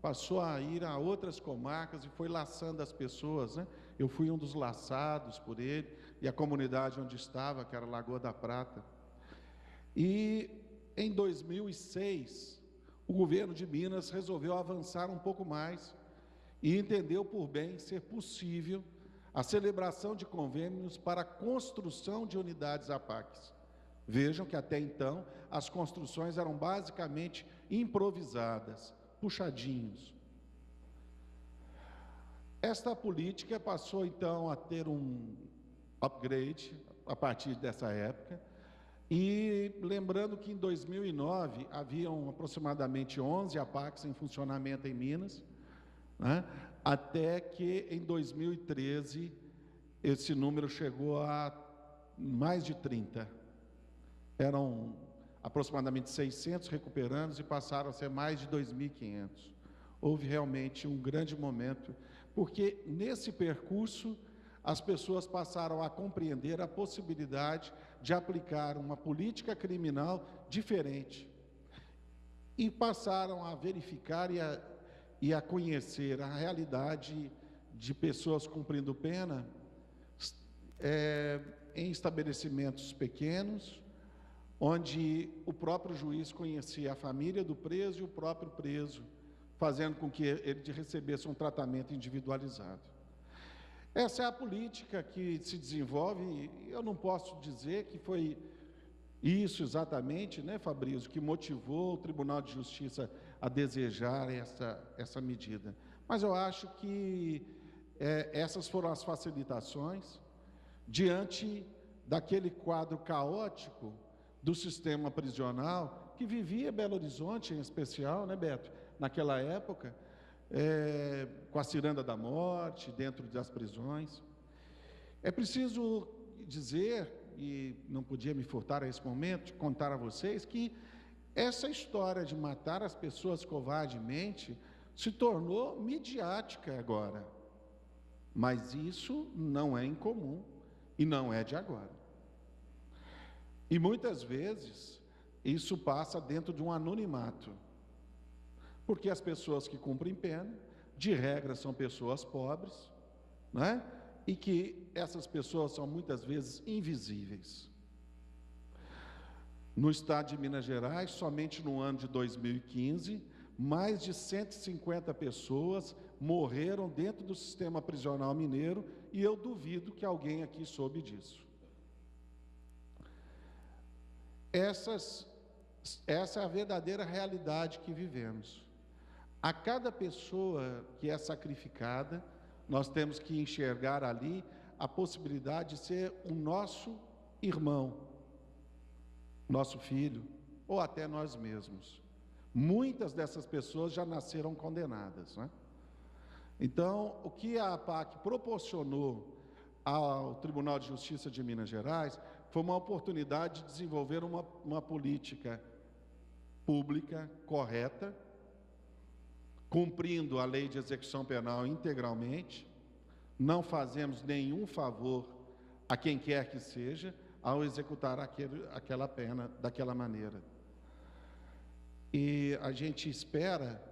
passou a ir a outras comarcas e foi laçando as pessoas, né? Eu fui um dos laçados por ele, e a comunidade onde estava, que era Lagoa da Prata. E em 2006, o governo de Minas resolveu avançar um pouco mais e entendeu por bem ser possível a celebração de convênios para a construção de unidades APACs. Vejam que até então as construções eram basicamente improvisadas, puxadinhos. Esta política passou então a ter um upgrade a partir dessa época, e lembrando que em 2009 haviam aproximadamente 11 APACs em funcionamento em Minas, né? Até que em 2013 esse número chegou a mais de 30. Eram aproximadamente 600 recuperandos e passaram a ser mais de 2.500. Houve realmente um grande momento, porque nesse percurso as pessoas passaram a compreender a possibilidade de aplicar uma política criminal diferente e passaram a verificar e a conhecer a realidade de pessoas cumprindo pena em estabelecimentos pequenos, onde o próprio juiz conhecia a família do preso e o próprio preso, fazendo com que ele recebesse um tratamento individualizado. Essa é a política que se desenvolve, e eu não posso dizer que foi isso exatamente, né, Fabrício, que motivou o Tribunal de Justiça a desejar essa medida. Mas eu acho que essas foram as facilitações diante daquele quadro caótico do sistema prisional que vivia Belo Horizonte, em especial, né, Beto? Naquela época, com a ciranda da morte, dentro das prisões. É preciso dizer, e não podia me furtar a esse momento, de contar a vocês, que essa história de matar as pessoas covardemente se tornou midiática agora. Mas isso não é incomum e não é de agora. E muitas vezes isso passa dentro de um anonimato, porque as pessoas que cumprem pena, de regra, são pessoas pobres, né? E que essas pessoas são muitas vezes invisíveis. No estado de Minas Gerais, somente no ano de 2015, mais de 150 pessoas morreram dentro do sistema prisional mineiro, e eu duvido que alguém aqui soube disso. Essa é a verdadeira realidade que vivemos. A cada pessoa que é sacrificada, nós temos que enxergar ali a possibilidade de ser o nosso irmão, nosso filho, ou até nós mesmos. Muitas dessas pessoas já nasceram condenadas, né? Então, o que a APAC proporcionou ao Tribunal de Justiça de Minas Gerais foi uma oportunidade de desenvolver uma política pública correta, cumprindo a lei de execução penal integralmente. Não fazemos nenhum favor a quem quer que seja ao executar aquela pena daquela maneira. E a gente espera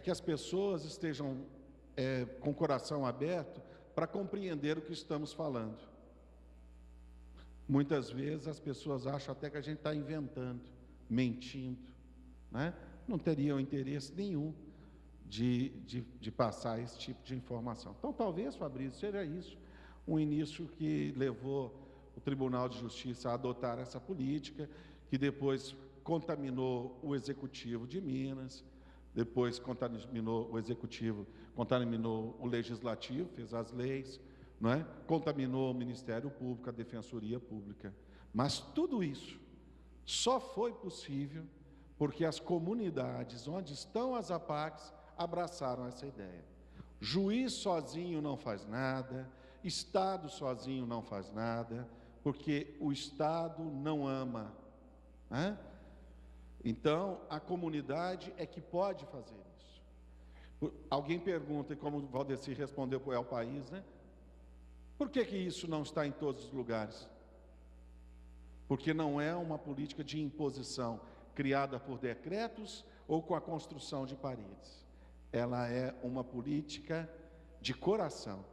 que as pessoas estejam com o coração aberto para compreender o que estamos falando. Muitas vezes as pessoas acham até que a gente está inventando, mentindo, né? Não teriam interesse nenhum de passar esse tipo de informação. Então, talvez, Fabrício, seja isso um início que levou o Tribunal de Justiça a adotar essa política, que depois contaminou o Executivo de Minas, depois contaminou o Executivo, contaminou o Legislativo, fez as leis, não é? Contaminou o Ministério Público, a Defensoria Pública. Mas tudo isso só foi possível porque as comunidades onde estão as APACs abraçaram essa ideia. Juiz sozinho não faz nada, Estado sozinho não faz nada, porque o Estado não ama, né? Então, a comunidade é que pode fazer isso. Alguém pergunta, e como o Valdeci respondeu para o El País, né? Por que isso não está em todos os lugares? Porque não é uma política de imposição criada por decretos ou com a construção de paredes. Ela é uma política de coração,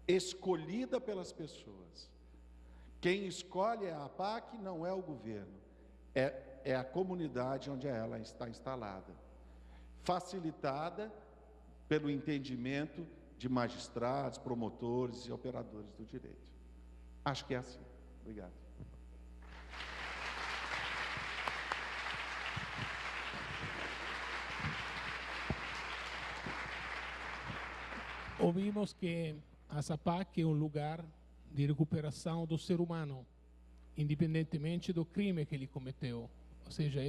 escolhida pelas pessoas. Quem escolhe a APAC não é o governo, é a comunidade onde ela está instalada, facilitada pelo entendimento de magistrados, promotores e operadores do direito. Acho que é assim. Obrigado. Ouvimos que a APAC é um lugar de recuperação do ser humano, independentemente do crime que ele cometeu. Ou seja,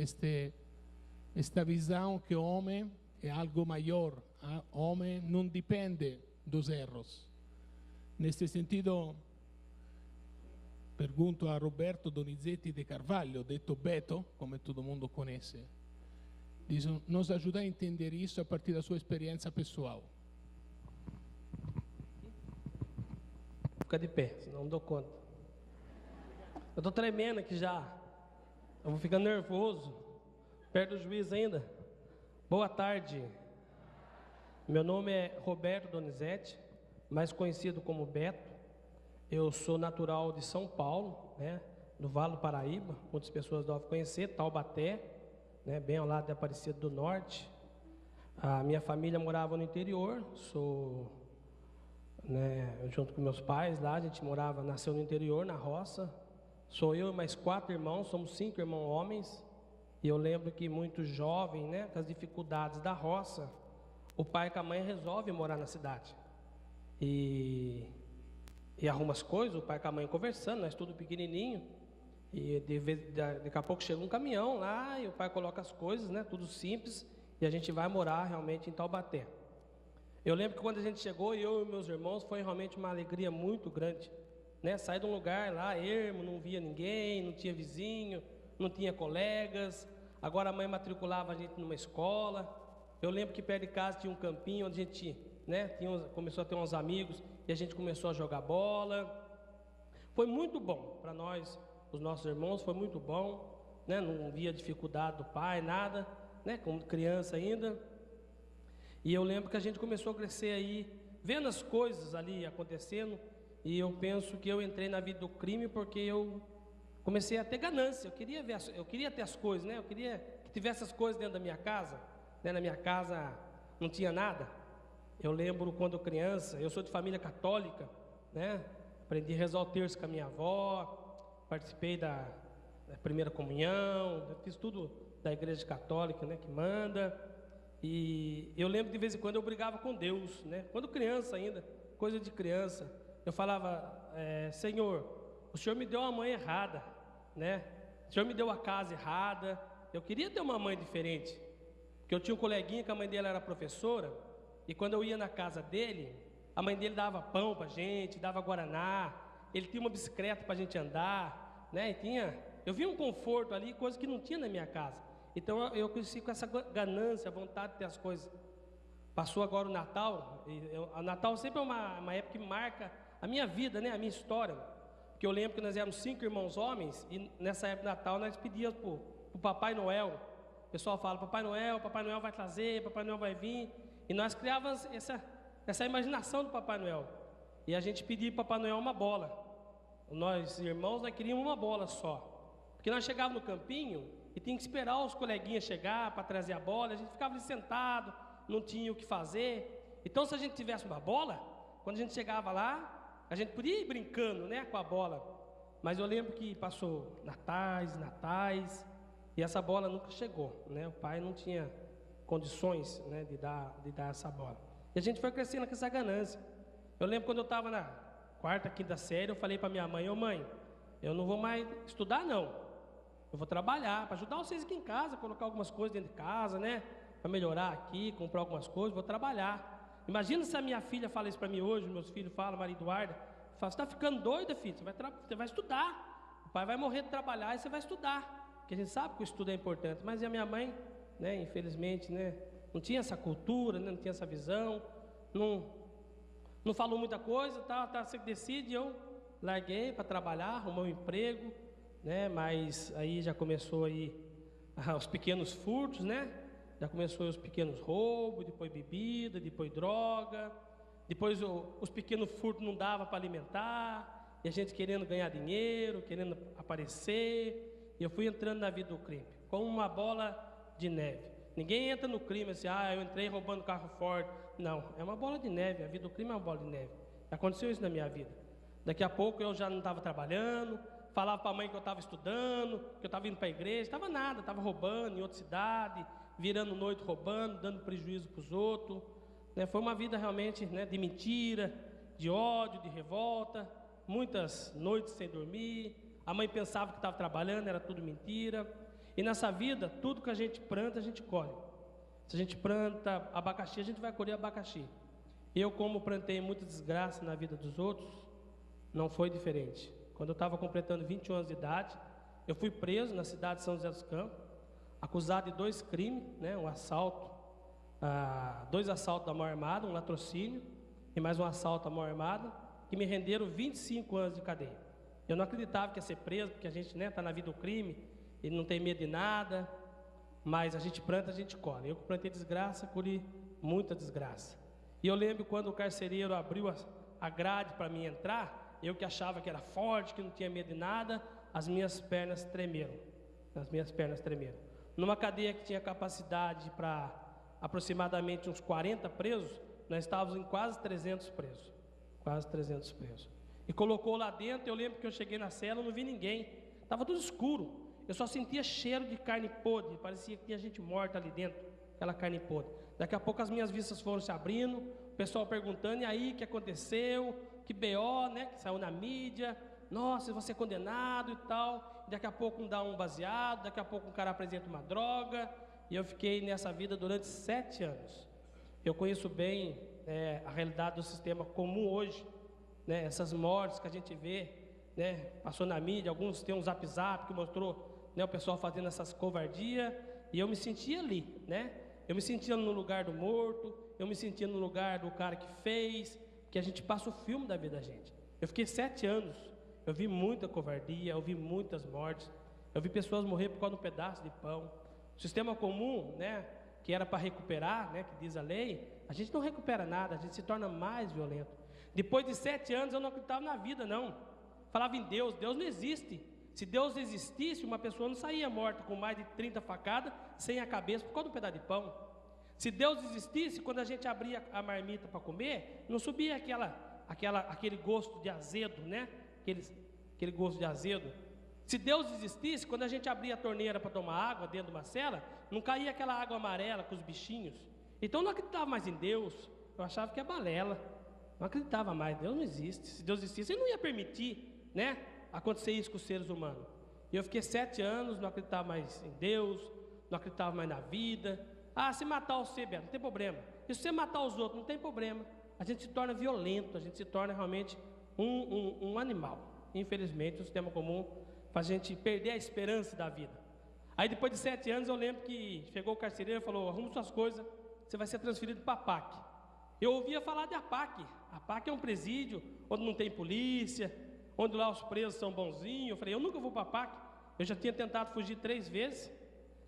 esta visão que o homem é algo maior, o homem não depende dos erros. Neste sentido, pergunto a Roberto Donizetti de Carvalho, detto Beto, come todo mundo conhece, nos ajuda a entender isso a partir da sua experiência pessoal. Fica de pé, senão não dou conta. Eu estou tremendo aqui já. Eu vou ficando nervoso. Perto do juiz ainda. Boa tarde. Meu nome é Roberto Donizetti, mais conhecido como Beto. Eu sou natural de São Paulo, né, do Vale do Paraíba. Muitas pessoas devem conhecer, Taubaté, né, bem ao lado de Aparecida do Norte. A minha família morava no interior, junto com meus pais lá, a gente nasceu no interior, na roça. Sou eu e mais 4 irmãos, somos 5 irmãos homens. E eu lembro que muito jovem, né, com as dificuldades da roça, o pai com a mãe resolvem morar na cidade. E arruma as coisas, o pai com a mãe conversando, nós tudo pequenininho. E daqui a pouco chega um caminhão lá e o pai coloca as coisas, né, tudo simples, e a gente vai morar realmente em Taubaté. Eu lembro que quando a gente chegou, eu e meus irmãos, foi realmente uma alegria muito grande, né? Sair de um lugar lá, ermo, não via ninguém, não tinha vizinho, não tinha colegas. Agora a mãe matriculava a gente numa escola. Eu lembro que perto de casa tinha um campinho onde a gente, né, começou a ter uns amigos e a gente começou a jogar bola. Foi muito bom para nós, os nossos irmãos, foi muito bom, né? Não via dificuldade do pai, nada, né? Como criança ainda. E eu lembro que a gente começou a crescer aí, vendo as coisas ali acontecendo, e eu penso que eu entrei na vida do crime porque eu comecei a ter ganância. Eu queria ter as coisas, né? Eu queria que tivesse as coisas dentro da minha casa, né? Na minha casa não tinha nada. Eu lembro quando criança, eu sou de família católica, né? Aprendi a rezar o terço com a minha avó, participei da primeira comunhão, fiz tudo da igreja católica, né? Que manda. E eu lembro de vez em quando eu brigava com Deus, né? Quando criança ainda, coisa de criança, eu falava, Senhor, o Senhor me deu uma mãe errada, né? O Senhor me deu a casa errada. Eu queria ter uma mãe diferente, porque eu tinha um coleguinha que a mãe dele era professora, e quando eu ia na casa dele, a mãe dele dava pão pra gente, dava guaraná, ele tinha uma bicicleta pra gente andar, né? E eu vi um conforto ali, coisa que não tinha na minha casa. Então eu cresci com essa ganância, a vontade de ter as coisas. Passou agora o Natal, o Natal sempre é uma época que marca a minha vida, né? A minha história. Porque eu lembro que nós éramos 5 irmãos homens, e nessa época de Natal nós pedíamos pro Papai Noel. O pessoal fala, Papai Noel vai trazer, Papai Noel vai vir. E nós criávamos essa imaginação do Papai Noel. E a gente pedia para Papai Noel uma bola. Nós, irmãos, nós queríamos uma bola só. Porque nós chegávamos no campinho e tinha que esperar os coleguinhas chegar para trazer a bola. A gente ficava ali sentado, não tinha o que fazer. Então, se a gente tivesse uma bola, quando a gente chegava lá, a gente podia ir brincando, né, com a bola. Mas eu lembro que passou natais, e essa bola nunca chegou, né? O pai não tinha condições, né, de dar essa bola. E a gente foi crescendo com essa ganância. Eu lembro quando eu estava na 4ª, 5ª série, eu falei para minha mãe, mãe, eu não vou mais estudar não. Eu vou trabalhar para ajudar vocês aqui em casa, colocar algumas coisas dentro de casa, né? Para melhorar aqui, comprar algumas coisas, vou trabalhar. Imagina se a minha filha fala isso para mim hoje, meus filhos falam, Maria Eduarda, fala, você está ficando doida, filho? Você vai estudar. O pai vai morrer de trabalhar e você vai estudar. Porque a gente sabe que o estudo é importante. Mas e a minha mãe, né? Infelizmente, né? Não tinha essa cultura, né? Não tinha essa visão, não falou muita coisa, você decide, eu larguei para trabalhar, arrumei um emprego, né? Mas aí já começou aí os pequenos furtos, né? Já começou os pequenos roubos, depois bebida, depois droga, depois os pequenos furtos não dava para alimentar, e a gente querendo ganhar dinheiro, querendo aparecer, e eu fui entrando na vida do crime, como uma bola de neve. Ninguém entra no crime assim, eu entrei roubando carro forte. Não, é uma bola de neve, a vida do crime é uma bola de neve. Aconteceu isso na minha vida. Daqui a pouco eu já não estava trabalhando, falava para a mãe que eu estava estudando, que eu estava indo para a igreja, estava nada, estava roubando em outra cidade, virando noite roubando, dando prejuízo para os outros, né? Foi uma vida realmente, né, de mentira, de ódio, de revolta, muitas noites sem dormir. A mãe pensava que estava trabalhando, era tudo mentira. E nessa vida, tudo que a gente planta, a gente colhe. Se a gente planta abacaxi, a gente vai colher abacaxi. Eu, como plantei muita desgraça na vida dos outros, não foi diferente. Quando eu estava completando 21 anos de idade, eu fui preso na cidade de São José dos Campos, acusado de 2 crimes, né? Um assalto, 2 assaltos à mão armada, um latrocínio e mais um assalto à mão armada, que me renderam 25 anos de cadeia. Eu não acreditava que ia ser preso, porque a gente, né, está na vida do crime, ele não tem medo de nada, mas a gente planta, a gente colhe. Eu plantei desgraça, colhi muita desgraça. E eu lembro quando o carcereiro abriu a grade para mim entrar, eu que achava que era forte, que não tinha medo de nada, as minhas pernas tremeram. Numa cadeia que tinha capacidade para aproximadamente uns 40 presos, nós estávamos em quase 300 presos. E colocou lá dentro, eu lembro que eu cheguei na cela, não vi ninguém, estava tudo escuro. Eu só sentia cheiro de carne podre, parecia que tinha gente morta ali dentro, aquela carne podre. Daqui a pouco as minhas vistas foram se abrindo, o pessoal perguntando, e aí, o que aconteceu? Que BO, né? Que saiu na mídia, nossa, você é condenado e tal. Daqui a pouco um dá um baseado, daqui a pouco um cara apresenta uma droga, e eu fiquei nessa vida durante 7 anos. Eu conheço bem a realidade do sistema comum hoje, né? Essas mortes que a gente vê, né? Passou na mídia, alguns têm um zap que mostrou, né, o pessoal fazendo essas covardias, e eu me sentia ali, né? Eu me sentia no lugar do morto, eu me sentia no lugar do cara que fez, que a gente passa o filme da vida da gente. Eu fiquei 7 anos, eu vi muita covardia, eu vi muitas mortes, eu vi pessoas morrer por causa de um pedaço de pão. O sistema comum, né, que era para recuperar, né, que diz a lei, a gente não recupera nada, a gente se torna mais violento. Depois de 7 anos eu não acreditava na vida, não. Falava em Deus, Deus não existe. Se Deus existisse, uma pessoa não saía morta com mais de 30 facadas, sem a cabeça, por causa de um pedaço de pão. Se Deus existisse, quando a gente abria a marmita para comer, não subia aquele gosto de azedo, né? Aquele gosto de azedo. Se Deus existisse, quando a gente abria a torneira para tomar água dentro de uma cela, não caía aquela água amarela com os bichinhos. Então eu não acreditava mais em Deus, eu achava que é balela. Não acreditava mais, Deus não existe. Se Deus existisse, Ele não ia permitir, né, acontecer isso com os seres humanos. E eu fiquei 7 anos, não acreditava mais em Deus, não acreditava mais na vida. Ah, se matar você, Beto, não tem problema. E se você matar os outros, não tem problema. A gente se torna violento, a gente se torna realmente um animal. Infelizmente, o sistema comum faz a gente perder a esperança da vida. Aí depois de 7 anos, eu lembro que chegou o carcereiro e falou, arruma suas coisas, você vai ser transferido para a PAC. Eu ouvia falar de APAC. A PAC é um presídio onde não tem polícia, onde lá os presos são bonzinhos. Eu falei, eu nunca vou para a PAC. Eu já tinha tentado fugir 3 vezes,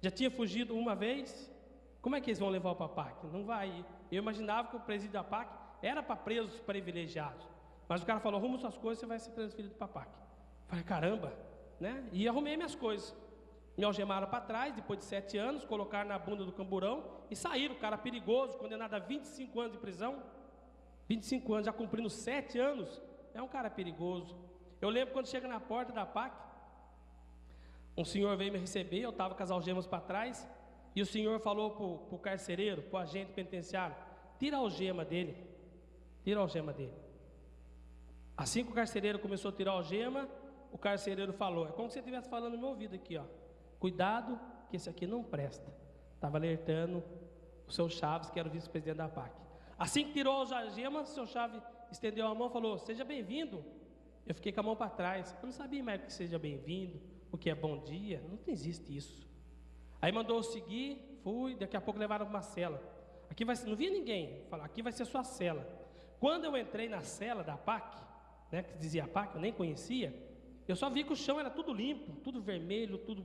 já tinha fugido uma vez. Como é que eles vão levar para a PAC? Não vai. Eu imaginava que o presídio da PAC era para presos privilegiados. Mas o cara falou, arruma suas coisas, você vai ser transferido para a PAC. Eu falei, caramba, né? E arrumei minhas coisas. Me algemaram para trás, depois de 7 anos, colocaram na bunda do camburão e saíram. O cara perigoso, condenado a 25 anos de prisão. 25 anos, já cumprindo 7 anos. É um cara perigoso. Eu lembro quando chega na porta da PAC, um senhor veio me receber, eu estava com as algemas para trás, e o senhor falou para o carcereiro, para o agente penitenciário, tira a algema dele. Tira a algema dele. Assim que o carcereiro começou a tirar a algema, o carcereiro falou, é como se você estivesse falando no meu ouvido aqui, ó. Cuidado, que esse aqui não presta. Estava alertando o seu Chaves, que era o vice-presidente da PAC. Assim que tirou as algemas, o seu Chaves estendeu a mão e falou, seja bem-vindo. Eu fiquei com a mão para trás. Eu não sabia mais o que seja bem-vindo, o que é bom dia. Não existe isso. Aí mandou eu seguir, fui, daqui a pouco levaram para uma cela. Aqui vai ser, não via ninguém. Falou, aqui vai ser sua cela. Quando eu entrei na cela da PAC, né, que dizia PAC, eu nem conhecia, eu só vi que o chão era tudo limpo, tudo vermelho, tudo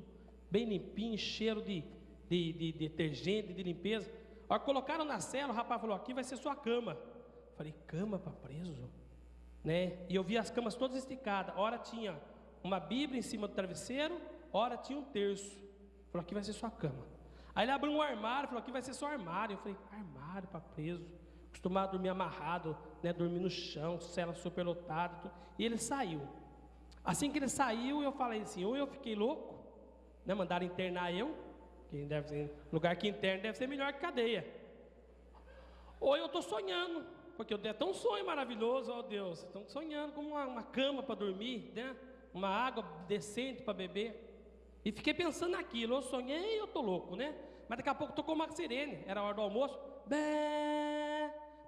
bem limpinho, cheiro de detergente, de limpeza. A hora que colocaram na cela, o rapaz falou, aqui vai ser sua cama. Eu falei, cama para preso? Né? E eu vi as camas todas esticadas. Ora tinha uma Bíblia em cima do travesseiro, ora tinha um terço. Falou, aqui vai ser sua cama. Aí ele abriu um armário, falou, aqui vai ser seu armário. Eu falei, armário para preso? Acostumado a dormir amarrado, né? Dormir no chão, cela superlotada. Tudo. E ele saiu. Assim que ele saiu, eu falei assim, ou eu fiquei louco, né? Mandaram internar eu, que deve ser, lugar que interna deve ser melhor que cadeia. Ou eu estou sonhando, porque eu tenho até um sonho maravilhoso, ó Deus, estou sonhando com uma cama para dormir, né? Uma água decente para beber. E fiquei pensando naquilo, eu sonhei e eu estou louco, né? Mas daqui a pouco tocou uma sirene, era a hora do almoço,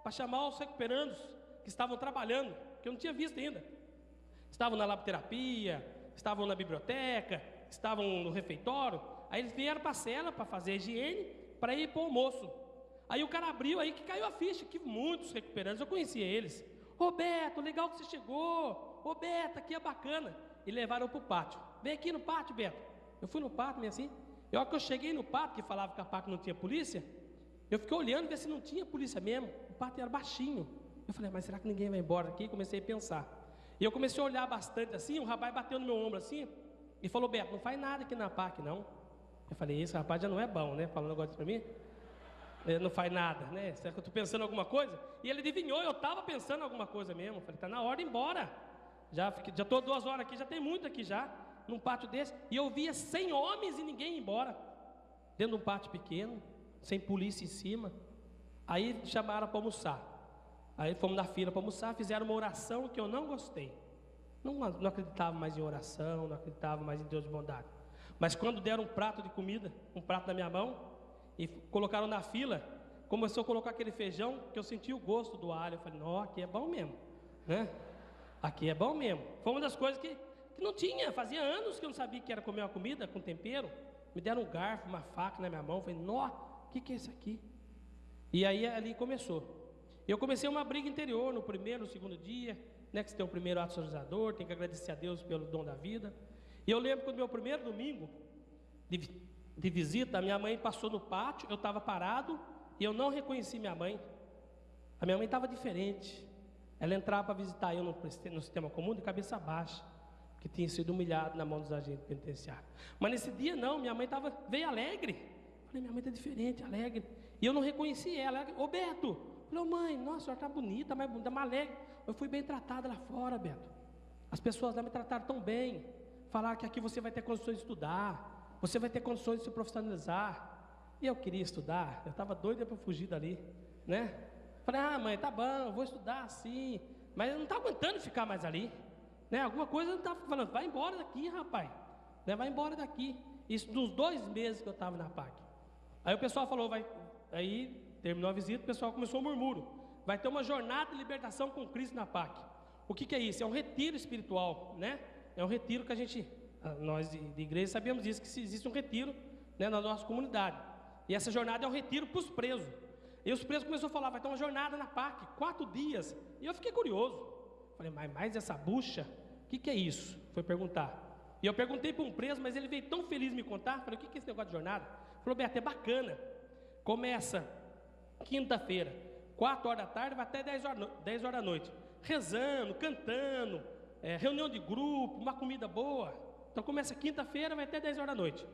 para chamar os recuperandos que estavam trabalhando, que eu não tinha visto ainda. Estavam na laboterapia, estavam na biblioteca, estavam no refeitório. Aí eles vieram para a cela para fazer a higiene, para ir para o almoço. Aí o cara abriu, aí que caiu a ficha, que muitos recuperantes, eu conhecia eles. Ô Beto, legal que você chegou. Ô Beto, aqui é bacana. E levaram para o pátio. Vem aqui no pátio, Beto. Eu fui no pátio, meio assim. E a hora que eu cheguei no pátio, que falava que a PAC não tinha polícia, eu fiquei olhando, ver se não tinha polícia mesmo. O pátio era baixinho. Eu falei, mas será que ninguém vai embora aqui? Comecei a pensar. E eu comecei a olhar bastante assim, um rapaz bateu no meu ombro assim, e falou, Beto, não faz nada aqui na PAC, não. Eu falei, esse rapaz já não é bom, né? Falando um negócio para mim. Ele não faz nada, né? Será que eu estou pensando em alguma coisa? E ele adivinhou, eu estava pensando em alguma coisa mesmo. Eu falei, está na hora de ir embora. Já estou 2 horas aqui, já tem muito aqui já, num pátio desse. E eu via 100 homens e ninguém ir embora. Dentro de um pátio pequeno, sem polícia em cima. Aí chamaram para almoçar. Aí fomos na fila para almoçar, fizeram uma oração que eu não gostei. Não acreditava mais em oração, não acreditava mais em Deus de bondade. Mas quando deram um prato de comida, um prato na minha mão, e colocaram na fila, começou a colocar aquele feijão, que eu senti o gosto do alho. Eu falei, não, aqui é bom mesmo, né? Aqui é bom mesmo. Foi uma das coisas que não tinha, fazia anos que eu não sabia que era comer uma comida com tempero. Me deram um garfo, uma faca na minha mão, eu falei, nó, o que é isso aqui? E aí ali começou. Eu comecei uma briga interior no primeiro, no segundo dia, né, que você tem o primeiro ato socializador, tem que agradecer a Deus pelo dom da vida. E eu lembro que no meu primeiro domingo de visita, a minha mãe passou no pátio, eu estava parado e eu não reconheci minha mãe. A minha mãe estava diferente. Ela entrava para visitar eu no sistema comum de cabeça baixa, que tinha sido humilhado na mão dos agentes penitenciários. Mas nesse dia não, minha mãe veio alegre. Falei, minha mãe está diferente, alegre. E eu não reconheci ela. Ô Beto, falei, mãe, nossa, a senhora está bonita, mais alegre. Eu fui bem tratada lá fora, Beto. As pessoas lá me trataram tão bem. Falaram que aqui você vai ter condições de estudar, você vai ter condições de se profissionalizar. E eu queria estudar, eu estava doida para fugir dali, né? Falei, mãe, tá bom, eu vou estudar sim. Mas eu não estava aguentando ficar mais ali, né? Alguma coisa eu não estava falando, vai embora daqui, rapaz, né? Vai embora daqui. Isso nos 2 meses que eu estava na PAC. Aí o pessoal falou, aí terminou a visita, o pessoal começou um murmúrio. Vai ter uma jornada de libertação com Cristo na PAC. O que é isso? É um retiro espiritual, né? É um retiro que nós de igreja sabemos disso, que existe um retiro, né, na nossa comunidade. E essa jornada é um retiro para os presos. E os presos começaram a falar, vai ter uma jornada na PAC, 4 dias. E eu fiquei curioso. Falei, mas essa bucha, o que é isso? Foi perguntar. E eu perguntei para um preso, mas ele veio tão feliz me contar. Falei, o que é esse negócio de jornada? Ele falou, Beto, é bacana. Começa quinta-feira, 4 horas da tarde, vai até 10 horas da noite. Rezando, cantando, reunião de grupo, uma comida boa. Então começa quinta-feira, vai até 10 horas da noite.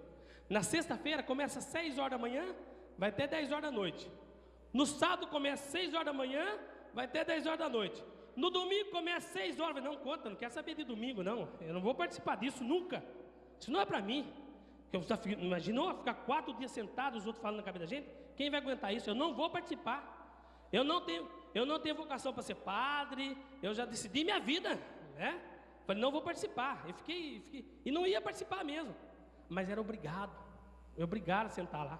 Na sexta-feira começa às 6 horas da manhã, vai até 10 horas da noite. No sábado começa às 6 horas da manhã, vai até 10 horas da noite. No domingo começa às 6 horas. Não conta, não quero saber de domingo não. Eu não vou participar disso nunca. Isso não é para mim. Imaginou ficar 4 dias sentado, os outros falando na cabeça da gente? Quem vai aguentar isso? Eu não vou participar. Eu não tenho vocação para ser padre. Eu já decidi minha vida, né? Falei, não vou participar. Eu fiquei e não ia participar mesmo. Mas era obrigado. Eu obrigado a sentar lá.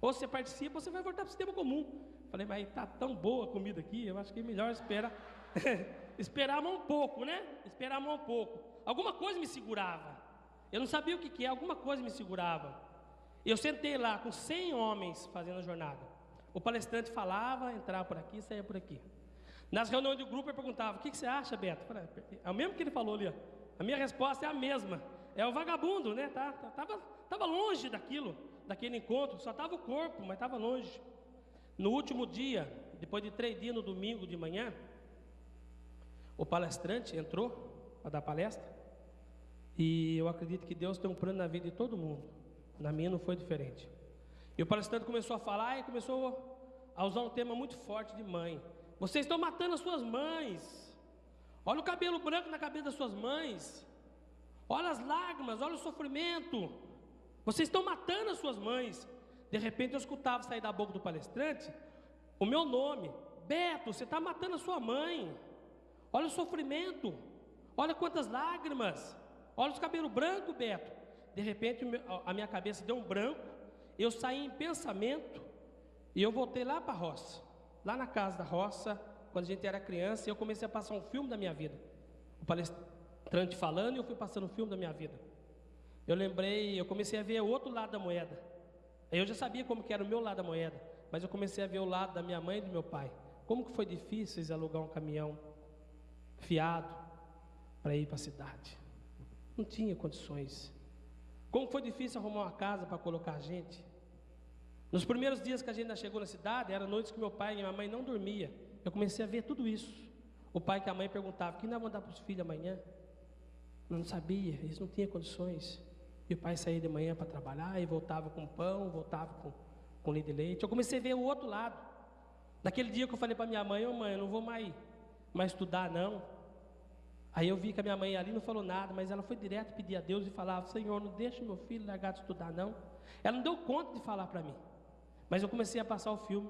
Ou você participa, ou você vai voltar para o sistema comum. Falei, mas está tão boa a comida aqui, eu acho que é melhor esperar um pouco, né? Esperar um pouco. Alguma coisa me segurava. Eu não sabia o que é, alguma coisa me segurava. Eu sentei lá com 100 homens fazendo a jornada. O palestrante falava, entrava por aqui, saía por aqui. Nas reuniões do grupo eu perguntava, o que você acha, Beto? Falei, é o mesmo que ele falou ali, ó. A minha resposta é a mesma. É o vagabundo, né? Tava longe daquele encontro, só estava o corpo, mas estava longe. No último dia, depois de 3 dias, no domingo de manhã, o palestrante entrou para dar palestra. E eu acredito que Deus tem um plano na vida de todo mundo. Na minha não foi diferente. E o palestrante começou a falar e começou a usar um tema muito forte de mãe. Vocês estão matando as suas mães. Olha o cabelo branco na cabeça das suas mães. Olha as lágrimas, olha o sofrimento. Vocês estão matando as suas mães. De repente eu escutava sair da boca do palestrante o meu nome. Beto, você está matando a sua mãe. Olha o sofrimento. Olha quantas lágrimas. Olha os cabelos brancos, Beto. De repente a minha cabeça deu um branco. Eu saí em pensamento e eu voltei lá para a roça. Lá na casa da roça, quando a gente era criança, eu comecei a passar um filme da minha vida. O palestrante falando e eu fui passando um filme da minha vida. Eu comecei a ver o outro lado da moeda. Eu já sabia como que era o meu lado da moeda, mas eu comecei a ver o lado da minha mãe e do meu pai. Como que foi difícil alugar um caminhão fiado para ir para a cidade. Não tinha condições. Como foi difícil arrumar uma casa para colocar a gente. Nos primeiros dias que a gente ainda chegou na cidade, eram noites que meu pai e minha mãe não dormiam. Eu comecei a ver tudo isso. O pai e a mãe perguntavam, o que nós vamos dar para os filhos amanhã? Eu não sabia, eles não tinham condições. E o pai saía de manhã para trabalhar e voltava com pão, voltava com leite de leite. Eu comecei a ver o outro lado. Naquele dia que eu falei para minha mãe, mãe, eu não vou mais estudar não. Aí eu vi que a minha mãe ali não falou nada, mas ela foi direto pedir a Deus e falava, Senhor, não deixe meu filho largar de estudar não. Ela não deu conta de falar para mim. Mas eu comecei a passar o filme.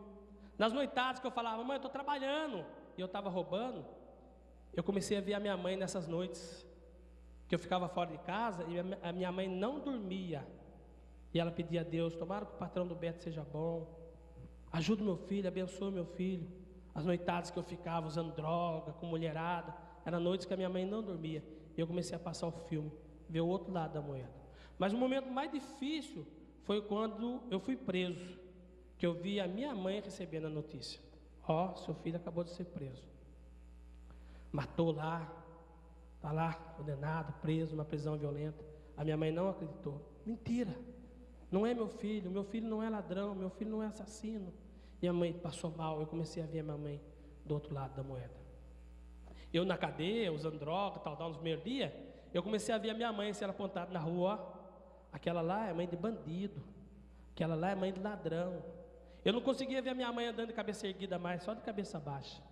Nas noitadas que eu falava, mãe, eu estou trabalhando, e eu estava roubando, eu comecei a ver a minha mãe nessas noites, que eu ficava fora de casa, e a minha mãe não dormia, e ela pedia a Deus, tomara que o patrão do Beto seja bom, ajuda meu filho, abençoa meu filho. As noitadas que eu ficava usando droga, com mulherada, eram noites que a minha mãe não dormia, e eu comecei a passar o filme, ver o outro lado da moeda. Mas o momento mais difícil foi quando eu fui preso, que eu vi a minha mãe recebendo a notícia. Ó, seu filho acabou de ser preso. Matou lá, está lá, condenado, preso, uma prisão violenta. A minha mãe não acreditou. Mentira, não é meu filho não é ladrão, meu filho não é assassino. E a mãe passou mal, eu comecei a ver a minha mãe do outro lado da moeda. Eu na cadeia, usando droga, tal, nos primeiros dias, eu comecei a ver a minha mãe sendo apontada na rua, ó. Aquela lá é mãe de bandido, aquela lá é mãe de ladrão. Eu não conseguia ver a minha mãe andando de cabeça erguida mais, só de cabeça baixa.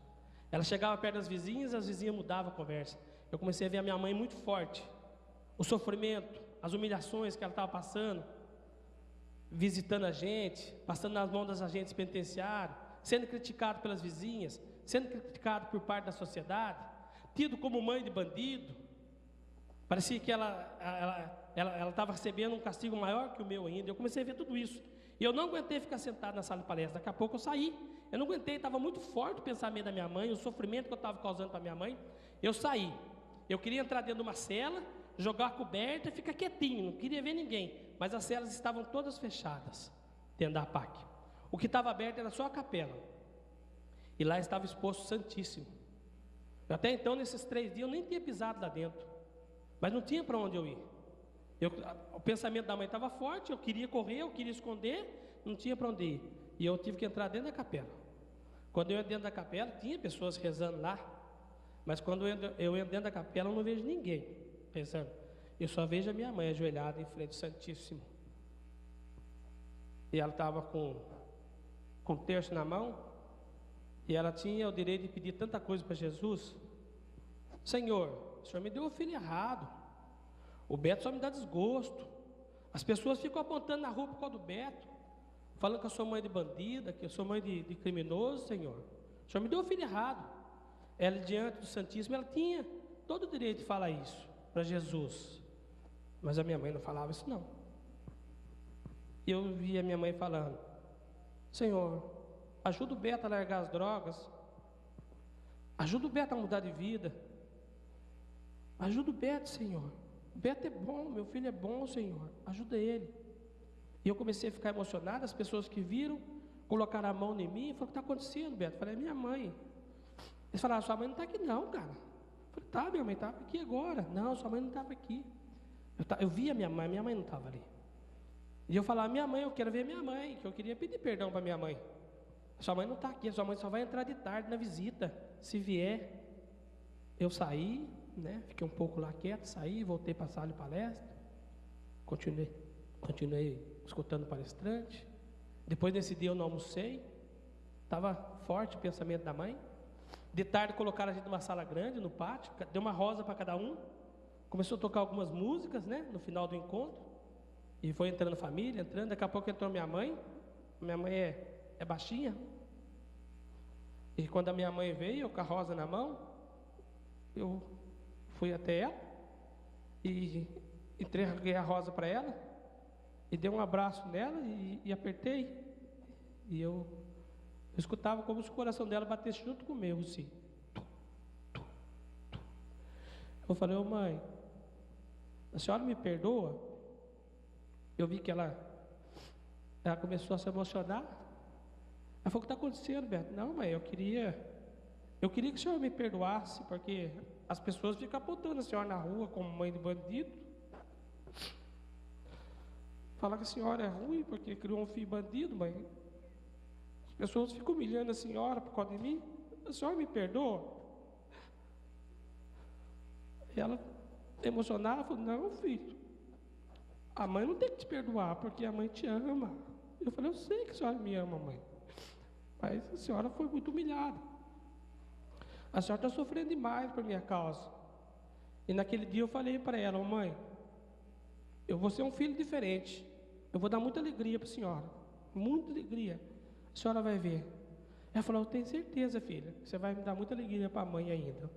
Ela chegava perto das vizinhas, as vizinhas mudavam a conversa. Eu comecei a ver a minha mãe muito forte. O sofrimento, as humilhações que ela estava passando, visitando a gente, passando nas mãos das agentes penitenciários, sendo criticado pelas vizinhas, sendo criticado por parte da sociedade, tido como mãe de bandido. Parecia que ela estava recebendo um castigo maior que o meu ainda. Eu comecei a ver tudo isso. E eu não aguentei ficar sentado na sala de palestra. Daqui a pouco eu saí. Eu não aguentei, estava muito forte o pensamento da minha mãe, o sofrimento que eu estava causando para minha mãe. Eu saí. Eu queria entrar dentro de uma cela, jogar a coberta e ficar quietinho, não queria ver ninguém. Mas as celas estavam todas fechadas dentro da APAC. O que estava aberto era só a capela. E lá estava exposto o Santíssimo. Até então, nesses 3 dias, eu nem tinha pisado lá dentro. Mas não tinha para onde eu ir. O pensamento da mãe estava forte, eu queria correr, eu queria esconder, não tinha para onde ir. E eu tive que entrar dentro da capela. Quando eu entro dentro da capela, tinha pessoas rezando lá. Mas quando eu entro dentro da capela, eu não vejo ninguém rezando. Eu só vejo a minha mãe ajoelhada em frente ao Santíssimo. E ela estava com um terço na mão. E ela tinha o direito de pedir tanta coisa para Jesus. Senhor, o Senhor me deu o filho errado. O Beto só me dá desgosto. As pessoas ficam apontando na rua por causa do Beto, falando que eu sou mãe de bandida, que eu sou mãe de criminoso, Senhor. O Senhor me deu o filho errado. Ela, diante do Santíssimo, ela tinha todo o direito de falar isso para Jesus. Mas a minha mãe não falava isso, não. E eu via a minha mãe falando: Senhor, ajuda o Beto a largar as drogas. Ajuda o Beto a mudar de vida. Ajuda o Beto, Senhor. O Beto é bom, meu filho é bom, Senhor. Ajuda ele. E eu comecei a ficar emocionado. As pessoas que viram, colocaram a mão em mim e falaram: o que está acontecendo, Beto? Eu falei: é minha mãe. Eles falaram: sua mãe não está aqui não, cara. Eu falei: tá, minha mãe estava aqui agora. Não, sua mãe não estava aqui. Eu vi a minha mãe não estava ali. E eu falava: minha mãe, eu quero ver minha mãe, que eu queria pedir perdão para minha mãe. Sua mãe não está aqui, sua mãe só vai entrar de tarde na visita, se vier. Eu saí, né? Fiquei um pouco lá quieto, saí, voltei para a sala de palestra, continuei escutando o palestrante. Depois desse dia eu não almocei, estava forte o pensamento da mãe. De tarde colocaram a gente numa sala grande, no pátio, deu uma rosa para cada um, começou a tocar algumas músicas, né? No final do encontro, e foi entrando família, daqui a pouco entrou minha mãe é baixinha, e quando a minha mãe veio, eu com a rosa na mão, eu fui até ela e entreguei a rosa para ela e dei um abraço nela e apertei, e eu escutava como se o coração dela batesse junto com o meu, assim. Eu falei: ô mãe, a senhora me perdoa? Eu vi que ela começou a se emocionar. Ela falou: o que está acontecendo, Beto? Não, mãe, eu queria que a senhora me perdoasse, porque as pessoas ficam apontando a senhora na rua como mãe de bandido. Falar que a senhora é ruim porque criou um filho bandido, mãe. As pessoas ficam humilhando a senhora por causa de mim. A senhora me perdoa? E ela, emocionada, falou: não, filho, a mãe não tem que te perdoar, porque a mãe te ama. Eu falei: eu sei que a senhora me ama, mãe, mas a senhora foi muito humilhada. A senhora está sofrendo demais por minha causa. E naquele dia eu falei para ela: ô mãe, eu vou ser um filho diferente. Eu vou dar muita alegria para a senhora. Muita alegria. A senhora vai ver. Ela falou, eu tenho certeza, filha, que você vai me dar muita alegria para a mãe ainda.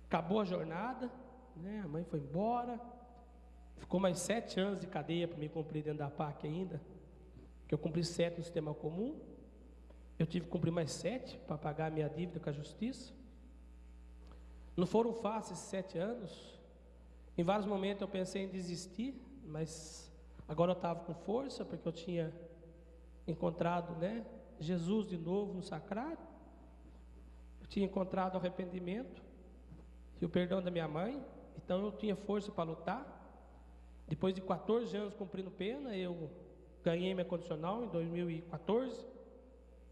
Acabou a jornada, né? A mãe foi embora. Ficou mais 7 anos de cadeia para me cumprir dentro da PAC ainda. Que eu cumpri 7 no sistema comum. Eu tive que cumprir mais 7 para pagar a minha dívida com a justiça. Não foram fáceis esses 7 anos. Em vários momentos eu pensei em desistir, mas agora eu estava com força, porque eu tinha encontrado, né, Jesus de novo no sacrário. Eu tinha encontrado o arrependimento e o perdão da minha mãe. Então eu tinha força para lutar. Depois de 14 anos cumprindo pena, eu ganhei minha condicional em 2014.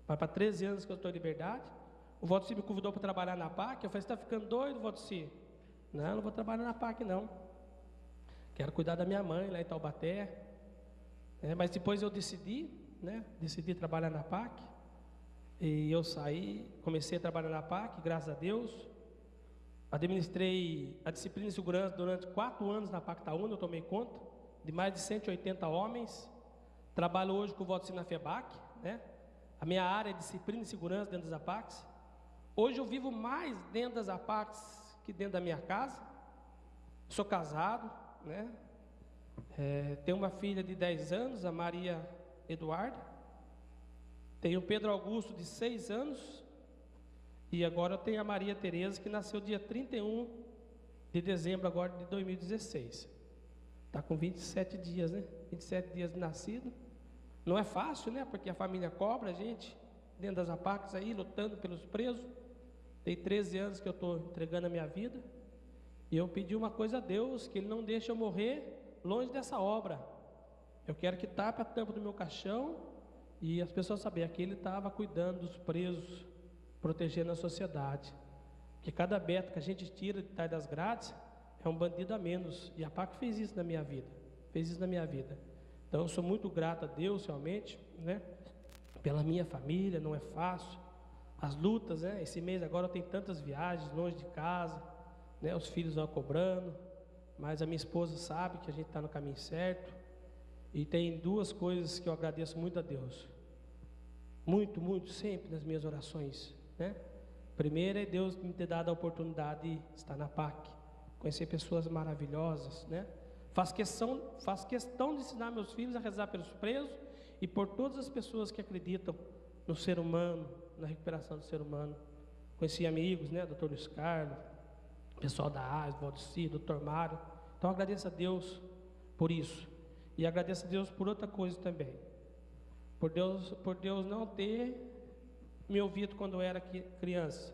Vai para 13 anos que eu estou em liberdade. O Valdeci me convidou para trabalhar na PAC. Eu falei, você está ficando doido, Valdeci? Não, não vou trabalhar na PAC, não. Quero cuidar da minha mãe lá em Taubaté. Mas depois eu decidi, né? Decidi trabalhar na PAC. E eu saí, comecei a trabalhar na PAC, graças a Deus. Administrei a disciplina de segurança durante 4 anos na PAC Itaúna, eu tomei conta de mais de 180 homens. Trabalho hoje com o Valdeci na FEBAC, né? A minha área é disciplina e segurança dentro das APACs. Hoje eu vivo mais dentro das APACs que dentro da minha casa. Sou casado, né? Tenho uma filha de 10 anos, a Maria Eduarda. Tenho o Pedro Augusto, de 6 anos. E agora eu tenho a Maria Tereza, que nasceu dia 31 de dezembro agora de 2016. Está com 27 dias, né? 27 dias de nascido. Não é fácil, né? Porque a família cobra a gente, dentro das APACs aí, lutando pelos presos. Tem 13 anos que eu estou entregando a minha vida. E eu pedi uma coisa a Deus, que Ele não deixe eu morrer longe dessa obra. Eu quero que tape a tampa do meu caixão e as pessoas saberem que Ele estava cuidando dos presos, protegendo a sociedade. Que cada beta que a gente tira de trás das grades é um bandido a menos. E a PAC fez isso na minha vida. Fez isso na minha vida. Então eu sou muito grato a Deus realmente, né? Pela minha família, não é fácil. As lutas, né? Esse mês agora eu tenho tantas viagens longe de casa, né? Os filhos vão cobrando, mas a minha esposa sabe que a gente está no caminho certo. E tem 2 coisas que eu agradeço muito a Deus. Muito, muito, sempre nas minhas orações, né? Primeiro é Deus me ter dado a oportunidade de estar na PAC, conhecer pessoas maravilhosas, né? Faço questão de ensinar meus filhos a rezar pelos presos e por todas as pessoas que acreditam no ser humano, na recuperação do ser humano. Conheci amigos, né? Dr. Luiz Carlos, pessoal da AIS, Valdeci, Dr. Mário. Então agradeço a Deus por isso. E agradeço a Deus por outra coisa também. Por Deus não ter me ouvido quando eu era criança.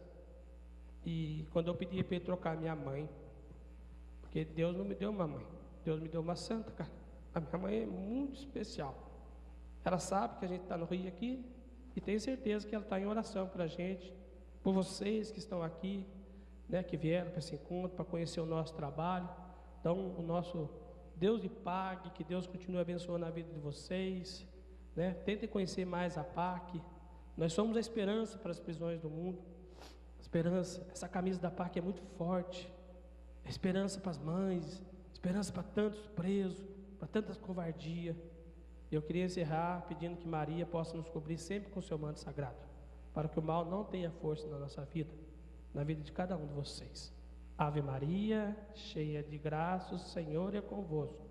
E quando eu pedi para ele trocar minha mãe. Porque Deus não me deu uma mãe. Deus me deu uma santa, cara. A minha mãe é muito especial. Ela sabe que a gente está no Rio aqui. E tenho certeza que ela está em oração por a gente. Por vocês que estão aqui, né, que vieram para esse encontro, para conhecer o nosso trabalho. Então, o nosso Deus lhe pague. Que Deus continue abençoando a vida de vocês. Né? Tentem conhecer mais a PAC. Nós somos a esperança para as prisões do mundo. Esperança. Essa camisa da PAC é muito forte. Esperança para as mães. Esperança para tantos presos, para tantas covardias. Eu queria encerrar pedindo que Maria possa nos cobrir sempre com o seu manto sagrado, para que o mal não tenha força na nossa vida, na vida de cada um de vocês. Ave Maria, cheia de graça, o Senhor é convosco.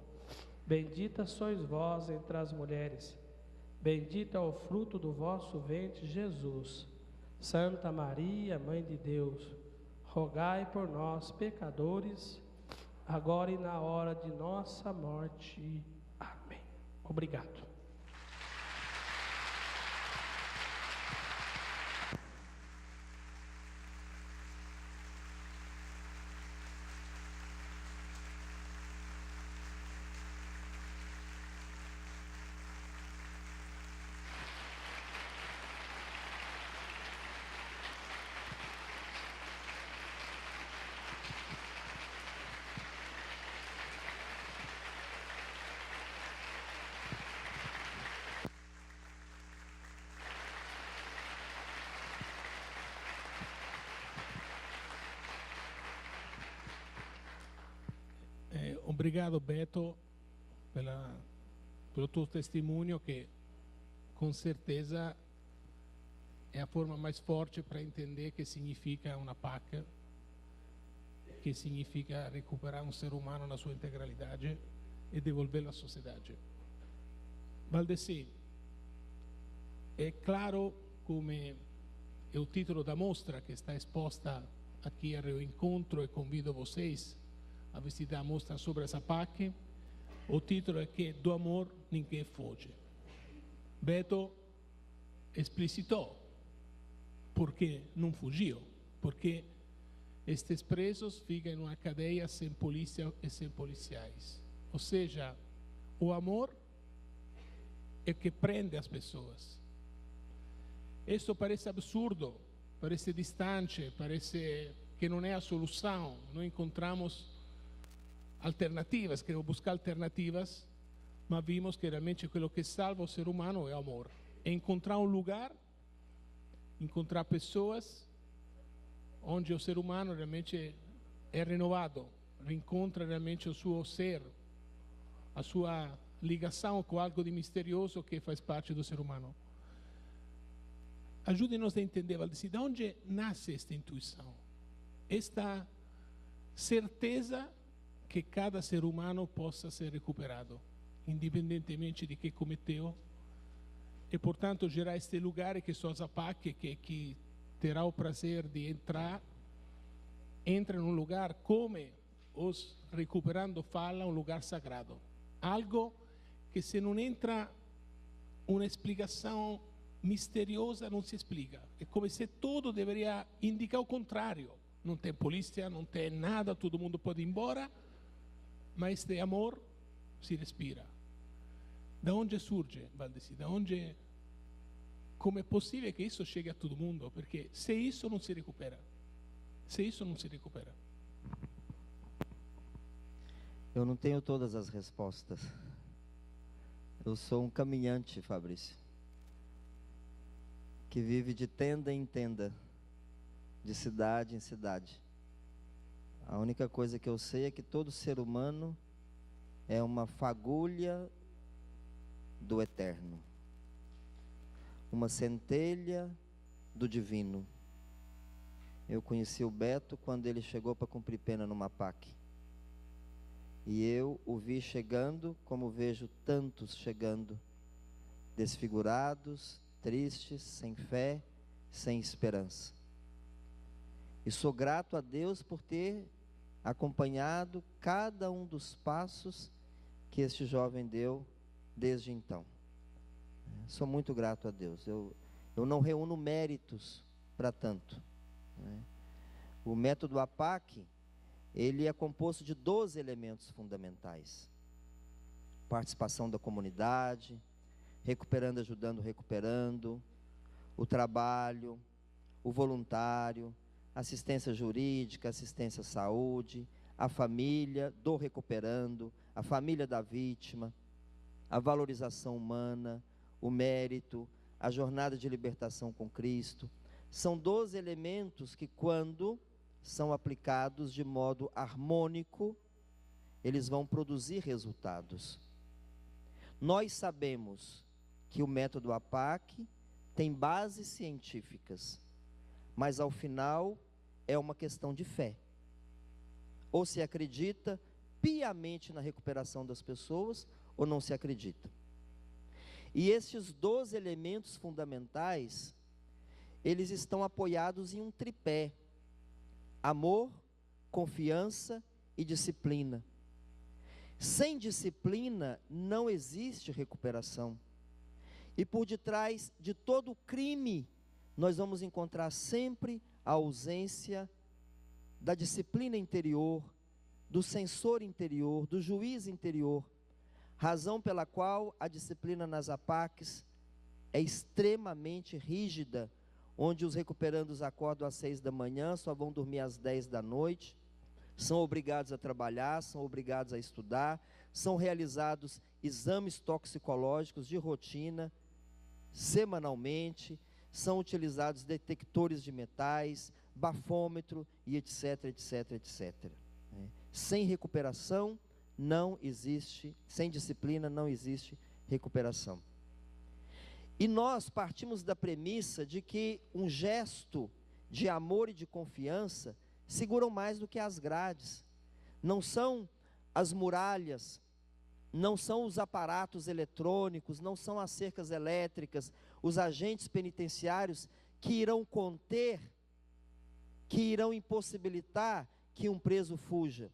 Bendita sois vós entre as mulheres. Bendito é o fruto do vosso ventre, Jesus. Santa Maria, Mãe de Deus, rogai por nós, pecadores, agora e na hora de nossa morte. Amém. Obrigado. Obrigado, Beto, pelo tuo testemunho, que com certeza é a forma mais forte para entender que significa uma PAC, que significa recuperar um ser humano na sua integralidade e devolvê-lo à sociedade. Valdeci, é claro, come o título da mostra que está exposta aqui ao encontro, e convido vocês a visitar a mostra sobre essa PAC. O título é que do amor ninguém foge. Beto explicitou porque não fugiu, porque estes presos ficam em uma cadeia sem polícia e sem policiais. Ou seja, o amor é que prende as pessoas. Isso parece absurdo, parece distante, parece que não é a solução. Não encontramos alternativas, queremos buscar alternativas, mas vimos que realmente aquilo que salva o ser humano é o amor. É encontrar um lugar, encontrar pessoas onde o ser humano realmente é renovado, reencontra realmente o seu ser, a sua ligação com algo de misterioso que faz parte do ser humano. Ajude-nos a entender, Valdeci, de onde nasce esta intuição, esta certeza que cada ser humano possa ser recuperado, independentemente de que cometeu, e, portanto, gerar este lugar que só a PAC, que terá o prazer de entra num lugar, como os Recuperando fala, um lugar sagrado. Algo que, se não entra uma explicação misteriosa, não se explica. É como se tudo deveria indicar o contrário. Não tem polícia, não tem nada, todo mundo pode ir embora, mas este amor se respira. Da onde surge, Valdeci? Da onde? Como é possível que isso chegue a todo mundo? Porque se isso não se recupera, se isso não se recupera. Eu não tenho todas as respostas. Eu sou um caminhante, Fabrício, que vive de tenda em tenda, de cidade em cidade. A única coisa que eu sei é que todo ser humano é uma fagulha do eterno, uma centelha do divino. Eu conheci o Beto quando ele chegou para cumprir pena numa PAC. E eu o vi chegando, como vejo tantos chegando, desfigurados, tristes, sem fé, sem esperança. E sou grato a Deus por ter acompanhado cada um dos passos que este jovem deu desde então. Sou muito grato a Deus. Eu não reúno méritos para tanto, né? O método APAC, ele é composto de 12 elementos fundamentais: participação da comunidade, recuperando, ajudando, recuperando, o trabalho, o voluntário, assistência jurídica, assistência à saúde, a família do recuperando, a família da vítima, a valorização humana, o mérito, a jornada de libertação com Cristo. São 12 elementos que, quando são aplicados de modo harmônico, eles vão produzir resultados. Nós sabemos que o método APAC tem bases científicas, mas ao final é uma questão de fé. Ou se acredita piamente na recuperação das pessoas, ou não se acredita. E estes 12 elementos fundamentais, eles estão apoiados em um tripé: amor, confiança e disciplina. Sem disciplina não existe recuperação. E por detrás de todo crime, nós vamos encontrar sempre a ausência da disciplina interior, do censor interior, do juiz interior. Razão pela qual a disciplina nas APACs é extremamente rígida, onde os recuperandos acordam às 6 da manhã, só vão dormir às 10 da noite, são obrigados a trabalhar, são obrigados a estudar, são realizados exames toxicológicos de rotina, semanalmente, são utilizados detectores de metais, bafômetro e etc, etc, etc. Sem recuperação não existe, sem disciplina não existe recuperação. E nós partimos da premissa de que um gesto de amor e de confiança seguram mais do que as grades. Não são as muralhas, não são os aparatos eletrônicos, não são as cercas elétricas, os agentes penitenciários que irão conter, que irão impossibilitar que um preso fuja.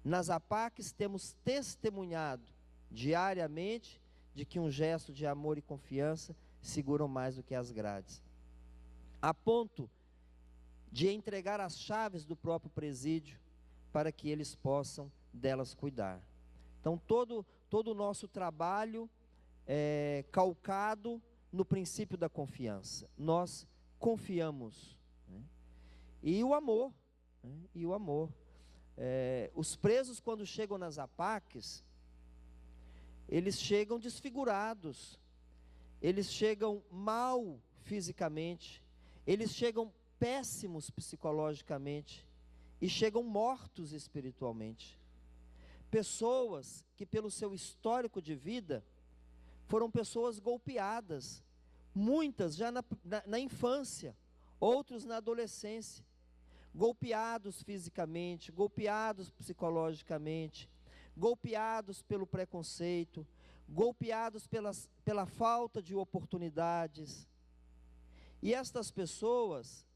Nas APACs temos testemunhado diariamente de que um gesto de amor e confiança seguram mais do que as grades, a ponto de entregar as chaves do próprio presídio para que eles possam delas cuidar. Então todo o nosso trabalho é calcado no princípio da confiança. Nós confiamos, né? E o amor, né? E o amor. Os presos, quando chegam nas APACs, eles chegam desfigurados, eles chegam mal fisicamente, eles chegam péssimos psicologicamente e chegam mortos espiritualmente. Pessoas que, pelo seu histórico de vida, foram pessoas golpeadas, muitas já na infância, outros na adolescência, golpeados fisicamente, golpeados psicologicamente, golpeados pelo preconceito, golpeados pela falta de oportunidades. E estas pessoas,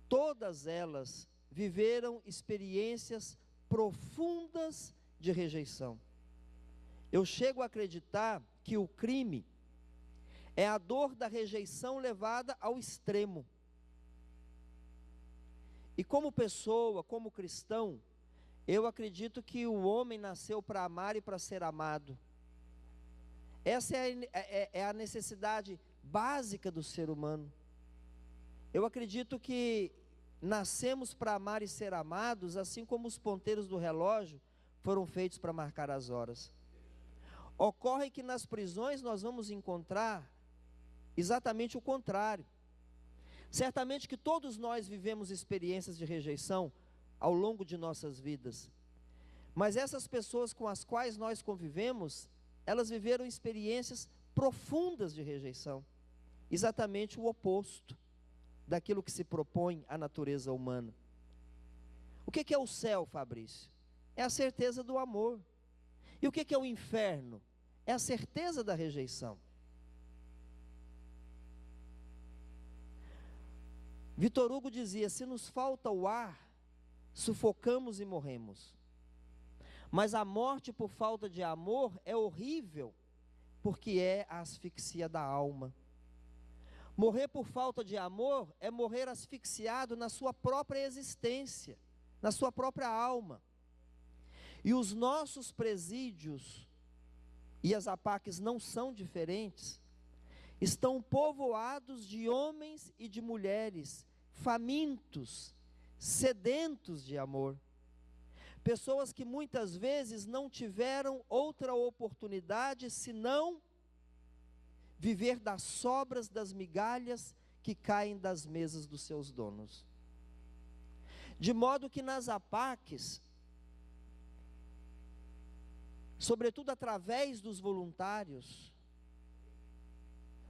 todas elas, viveram experiências profundas de rejeição. Eu chego a acreditar que o crime é a dor da rejeição levada ao extremo. E como pessoa, como cristão, eu acredito que o homem nasceu para amar e para ser amado. Essa é a necessidade básica do ser humano. Eu acredito que nascemos para amar e ser amados, assim como os ponteiros do relógio foram feitos para marcar as horas. Ocorre que nas prisões nós vamos encontrar exatamente o contrário. Certamente que todos nós vivemos experiências de rejeição ao longo de nossas vidas. Mas essas pessoas com as quais nós convivemos, elas viveram experiências profundas de rejeição. Exatamente o oposto daquilo que se propõe à natureza humana. O que é o céu, Fabrício? É a certeza do amor. E o que é o inferno? É a certeza da rejeição. Vitor Hugo dizia: se nos falta o ar, sufocamos e morremos. Mas a morte por falta de amor é horrível, porque é a asfixia da alma. Morrer por falta de amor é morrer asfixiado na sua própria existência, na sua própria alma. E os nossos presídios, e as APACs não são diferentes, estão povoados de homens e de mulheres famintos, sedentos de amor. Pessoas que muitas vezes não tiveram outra oportunidade senão viver das sobras das migalhas que caem das mesas dos seus donos. De modo que nas APACs, sobretudo através dos voluntários,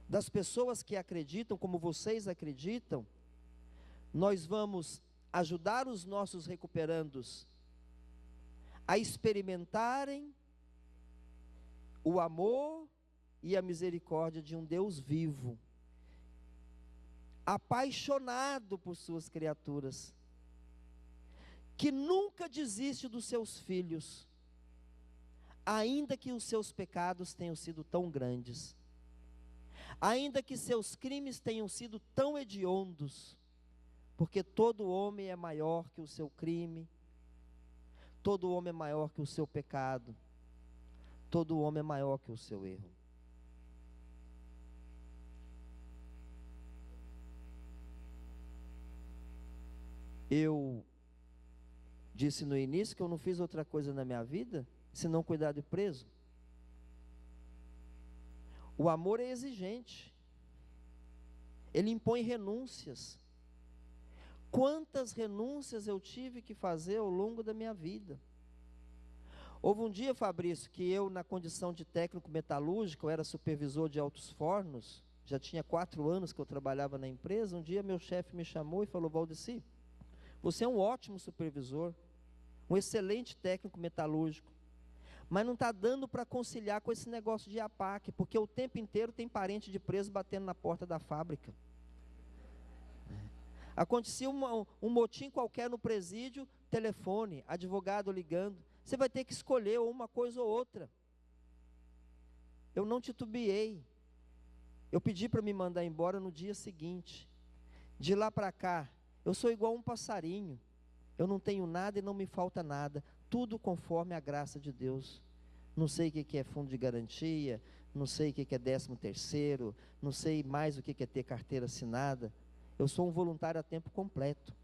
das pessoas que acreditam, como vocês acreditam, nós vamos ajudar os nossos recuperandos a experimentarem o amor e a misericórdia de um Deus vivo, apaixonado por suas criaturas, que nunca desiste dos seus filhos, ainda que os seus pecados tenham sido tão grandes, ainda que seus crimes tenham sido tão hediondos, porque todo homem é maior que o seu crime, todo homem é maior que o seu pecado, todo homem é maior que o seu erro. Eu disse no início que eu não fiz outra coisa na minha vida senão cuidar de preso. O amor é exigente, ele impõe renúncias. Quantas renúncias eu tive que fazer ao longo da minha vida? Houve um dia, Fabrício, que eu, na condição de técnico metalúrgico, eu era supervisor de altos fornos, já tinha 4 anos que eu trabalhava na empresa. Um dia meu chefe me chamou e falou: Valdeci, você é um ótimo supervisor, um excelente técnico metalúrgico, mas não está dando para conciliar com esse negócio de APAC, porque o tempo inteiro tem parente de preso batendo na porta da fábrica. Acontecia um motim qualquer no presídio, telefone, advogado ligando. Você vai ter que escolher ou uma coisa ou outra. Eu não titubeei. Eu pedi para me mandar embora no dia seguinte. De lá para cá, eu sou igual um passarinho. Eu não tenho nada e não me falta nada. Tudo conforme a graça de Deus. Não sei o que é fundo de garantia, não sei o que é 13º, não sei mais o que é ter carteira assinada. Eu sou um voluntário a tempo completo.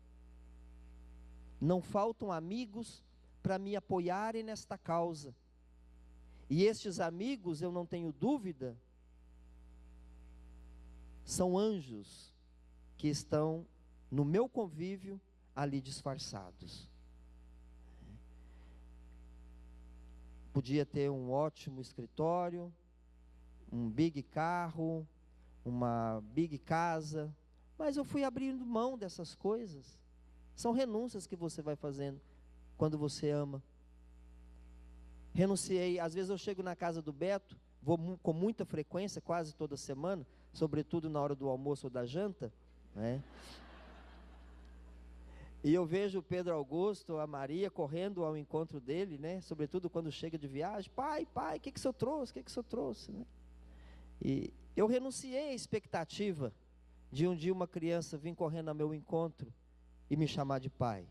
Não faltam amigos para me apoiarem nesta causa. E estes amigos, eu não tenho dúvida, são anjos que estão no meu convívio ali disfarçados. Podia ter um ótimo escritório, um big carro, uma big casa, mas eu fui abrindo mão dessas coisas. São renúncias que você vai fazendo quando você ama. Renunciei, às vezes eu chego na casa do Beto, vou com muita frequência, quase toda semana, sobretudo na hora do almoço ou da janta, né? E eu vejo o Pedro Augusto, a Maria, correndo ao encontro dele, né? Sobretudo quando chega de viagem. Pai, o que o senhor trouxe? O que o senhor trouxe? Né? E eu renunciei à expectativa de um dia uma criança vir correndo ao meu encontro e me chamar de pai.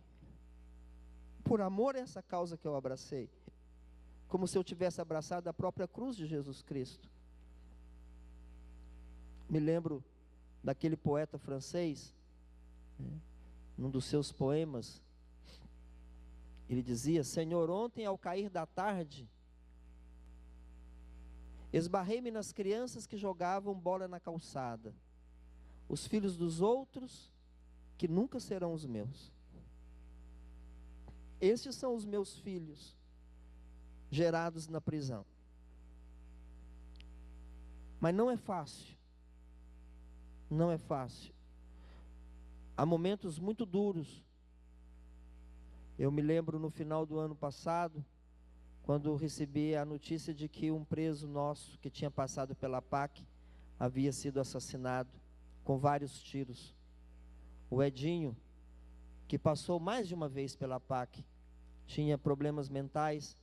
Por amor a essa causa que eu abracei. Como se eu tivesse abraçado a própria cruz de Jesus Cristo. Me lembro daquele poeta francês, né? Num dos seus poemas, ele dizia: Senhor, ontem ao cair da tarde, esbarrei-me nas crianças que jogavam bola na calçada, os filhos dos outros que nunca serão os meus. Estes são os meus filhos, gerados na prisão. Mas não é fácil. Não é fácil. Há momentos muito duros. Eu me lembro no final do ano passado, quando recebi a notícia de que um preso nosso, que tinha passado pela PAC, havia sido assassinado com vários tiros. O Edinho, que passou mais de uma vez pela PAC, tinha problemas mentais,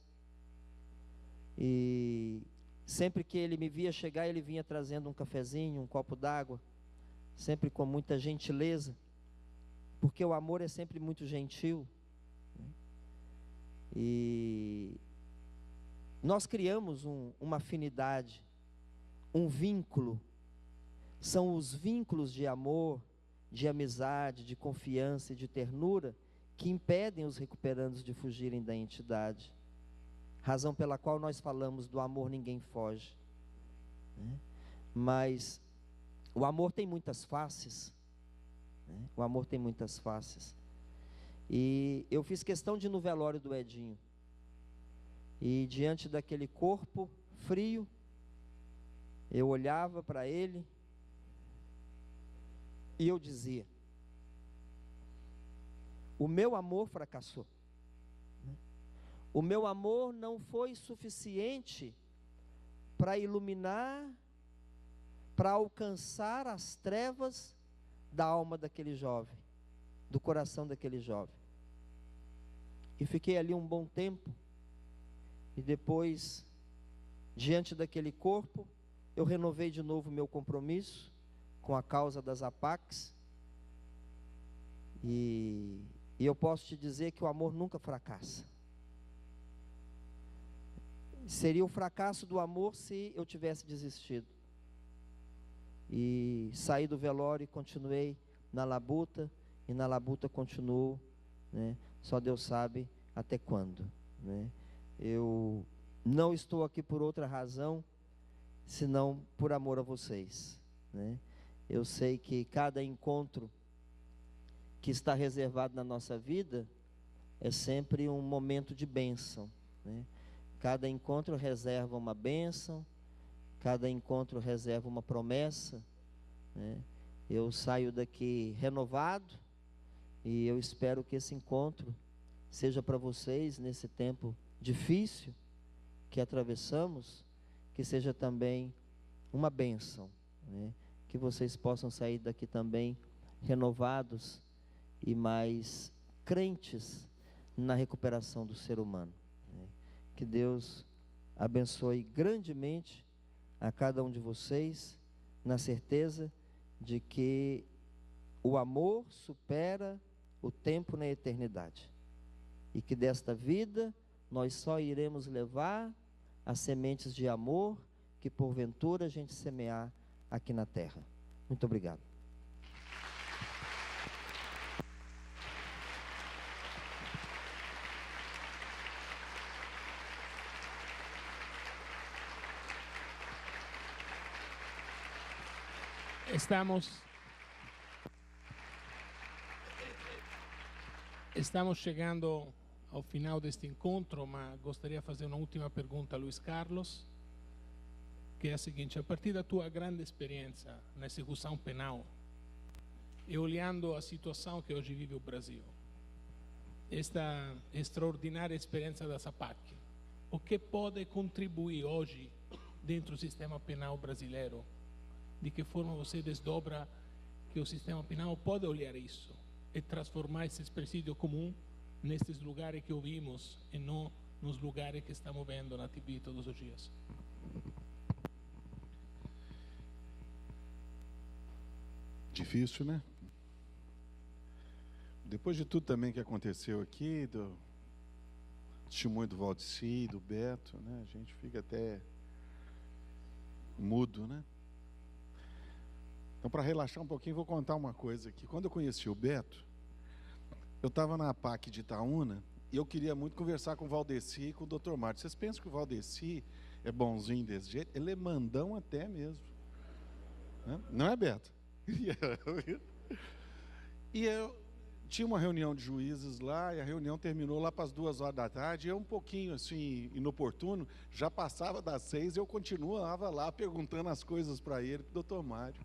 e sempre que ele me via chegar, ele vinha trazendo um cafezinho, um copo d'água, sempre com muita gentileza, porque o amor é sempre muito gentil. E nós criamos uma afinidade, um vínculo. São os vínculos de amor, de amizade, de confiança e de ternura que impedem os recuperandos de fugirem da entidade. Razão pela qual nós falamos do amor ninguém foge, né? Mas o amor tem muitas faces, né? O amor tem muitas faces. E eu fiz questão de ir no velório do Edinho. E diante daquele corpo frio, eu olhava para ele e eu dizia: o meu amor fracassou. O meu amor não foi suficiente para iluminar, para alcançar as trevas da alma daquele jovem, do coração daquele jovem. E fiquei ali um bom tempo, e depois, diante daquele corpo, eu renovei de novo meu compromisso com a causa das APACs, e eu posso te dizer que o amor nunca fracassa. Seria o fracasso do amor se eu tivesse desistido. E saí do velório e continuei na labuta, e na labuta continuo, né? Só Deus sabe até quando, né? Eu não estou aqui por outra razão, senão por amor a vocês, né? Eu sei que cada encontro que está reservado na nossa vida é sempre um momento de bênção, né? Cada encontro reserva uma bênção, cada encontro reserva uma promessa, né? Eu saio daqui renovado e eu espero que esse encontro seja para vocês, nesse tempo difícil que atravessamos, que seja também uma bênção, né? Que vocês possam sair daqui também renovados e mais crentes na recuperação do ser humano, né? Que Deus abençoe grandemente a cada um de vocês, na certeza de que o amor supera o tempo na eternidade, e que desta vida nós só iremos levar as sementes de amor que porventura a gente semear aqui na terra. Muito obrigado. Estamos chegando ao final deste encontro, mas gostaria de fazer uma última pergunta a Luiz Carlos, que é a seguinte: a partir da tua grande experiência na execução penal e olhando a situação que hoje vive o Brasil, esta extraordinária experiência da SAPAC, o que pode contribuir hoje dentro do sistema penal brasileiro? De que forma você desdobra que o sistema penal pode olhar isso e transformar esse presídio comum nestes lugares que ouvimos e não nos lugares que estamos vendo na TV todos os dias? Difícil, né? Depois de tudo também que aconteceu aqui, do testemunho do Valdeci, do Beto, né? A gente fica até mudo, né? Então, para relaxar um pouquinho, vou contar uma coisa aqui. Quando eu conheci o Beto, eu estava na APAC de Itaúna e eu queria muito conversar com o Valdeci e com o Dr. Márcio. Vocês pensam que o Valdeci é bonzinho desse jeito? Ele é mandão até mesmo. Não é, Beto? E eu tinha uma reunião de juízes lá, e a reunião terminou lá para as 2h da tarde, e eu um pouquinho assim, inoportuno, já passava das 6, eu continuava lá perguntando as coisas para ele, para o Dr. Mário.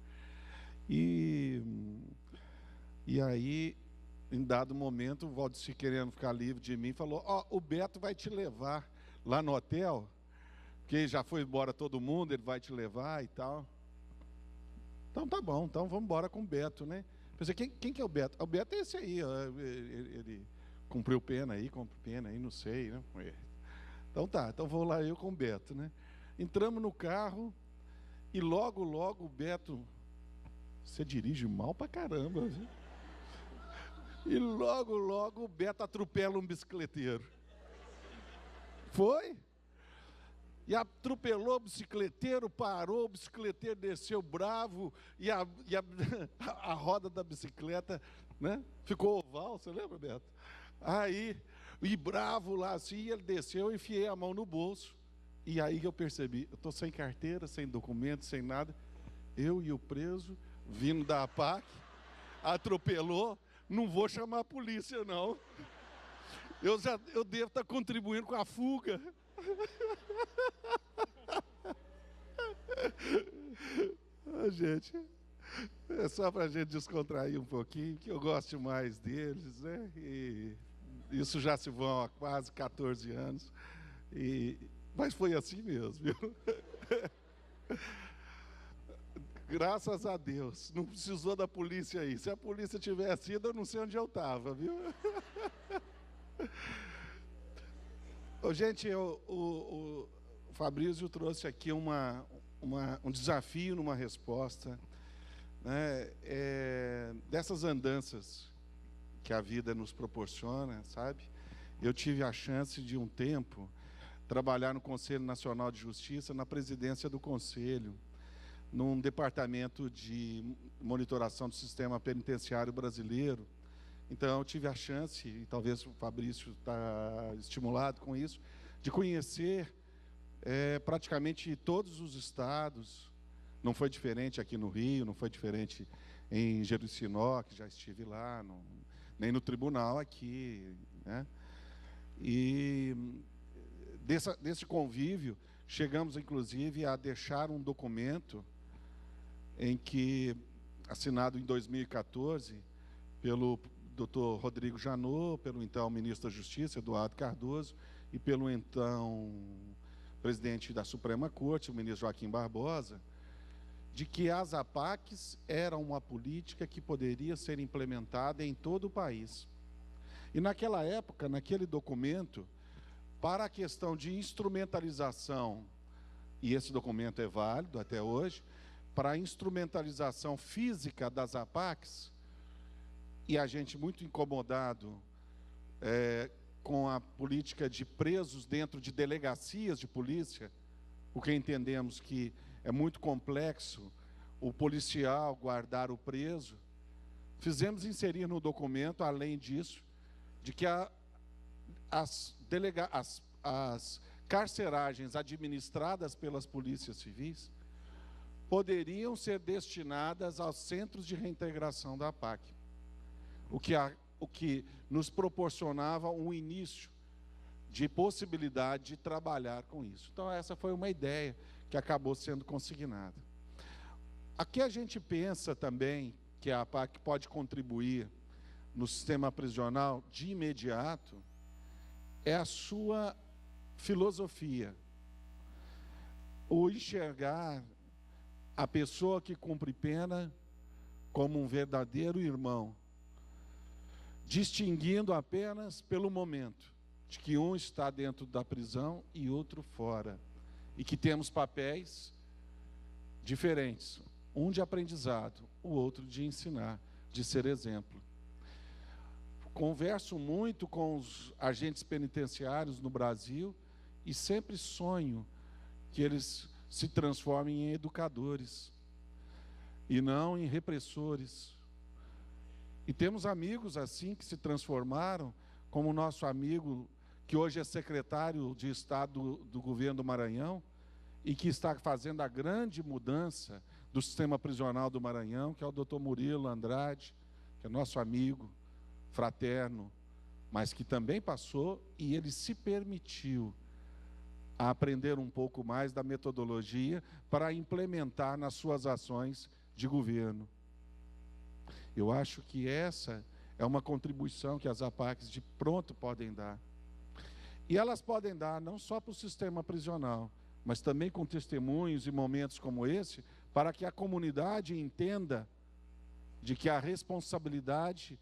E aí, em dado momento, o Valdeci, querendo ficar livre de mim, falou: ó, o Beto vai te levar lá no hotel, porque já foi embora todo mundo, ele vai te levar e tal. Então tá bom, então vamos embora com o Beto, né? Pensei, quem que é o Beto? O Beto é esse aí, ó, ele cumpriu pena aí, não sei, né? Então tá, então vou lá eu com o Beto, né? Entramos no carro e logo o Beto... Você dirige mal pra caramba, viu? E logo o Beto atropela um bicicleteiro. Foi? E atropelou o bicicleteiro, parou, o bicicleteiro desceu bravo, e a roda da bicicleta, né, ficou oval, você lembra, Beto? Aí, e bravo lá assim, ele desceu, eu enfiei a mão no bolso, e aí eu percebi, eu estou sem carteira, sem documento, sem nada, eu e o preso, vindo da APAC, atropelou, não vou chamar a polícia, não. Eu devo estar contribuindo com a fuga. Gente, é só para a gente descontrair um pouquinho, que eu gosto mais deles, né? E isso já se vão há quase 14 anos, mas foi assim mesmo, viu? Graças a Deus, não precisou da polícia aí. Se a polícia tivesse ido, eu não sei onde eu estava, viu? Gente, o Fabrício trouxe aqui um desafio numa resposta, né? Dessas andanças que a vida nos proporciona, sabe? Eu tive a chance de um tempo trabalhar no Conselho Nacional de Justiça, na presidência do Conselho, num departamento de monitoração do sistema penitenciário brasileiro. Então, eu tive a chance, e talvez o Fabrício está estimulado com isso, de conhecer praticamente todos os estados. Não foi diferente aqui no Rio, não foi diferente em Jerusalém, que já estive lá, nem no tribunal aqui, né? E desse convívio, chegamos, inclusive, a deixar um documento em que, assinado em 2014, pelo Dr. Rodrigo Janot, pelo então ministro da Justiça, Eduardo Cardoso, e pelo então presidente da Suprema Corte, o ministro Joaquim Barbosa, de que as APACs eram uma política que poderia ser implementada em todo o país. E naquela época, naquele documento, para a questão de instrumentalização, e esse documento é válido até hoje, para a instrumentalização física das APACs, e a gente muito incomodado com a política de presos dentro de delegacias de polícia, porque entendemos que é muito complexo o policial guardar o preso, fizemos inserir no documento, além disso, de que as carceragens administradas pelas polícias civis poderiam ser destinadas aos centros de reintegração da APAC, o que nos proporcionava um início de possibilidade de trabalhar com isso. Então, essa foi uma ideia que acabou sendo consignada. Aqui a gente pensa também que a APAC pode contribuir no sistema prisional de imediato, é a sua filosofia. O enxergar a pessoa que cumpre pena como um verdadeiro irmão, distinguindo apenas pelo momento, de que um está dentro da prisão e outro fora, e que temos papéis diferentes, um de aprendizado, o outro de ensinar, de ser exemplo. Converso muito com os agentes penitenciários no Brasil e sempre sonho que eles se transformem em educadores e não em repressores. E temos amigos assim que se transformaram, como o nosso amigo que hoje é secretário de Estado do governo do Maranhão e que está fazendo a grande mudança do sistema prisional do Maranhão, que é o Dr. Murilo Andrade, que é nosso amigo, fraterno, mas que também passou e ele se permitiu a aprender um pouco mais da metodologia para implementar nas suas ações de governo. Eu acho que essa é uma contribuição que as APACs de pronto podem dar. E elas podem dar não só para o sistema prisional, mas também com testemunhos e momentos como esse, para que a comunidade entenda de que a responsabilidade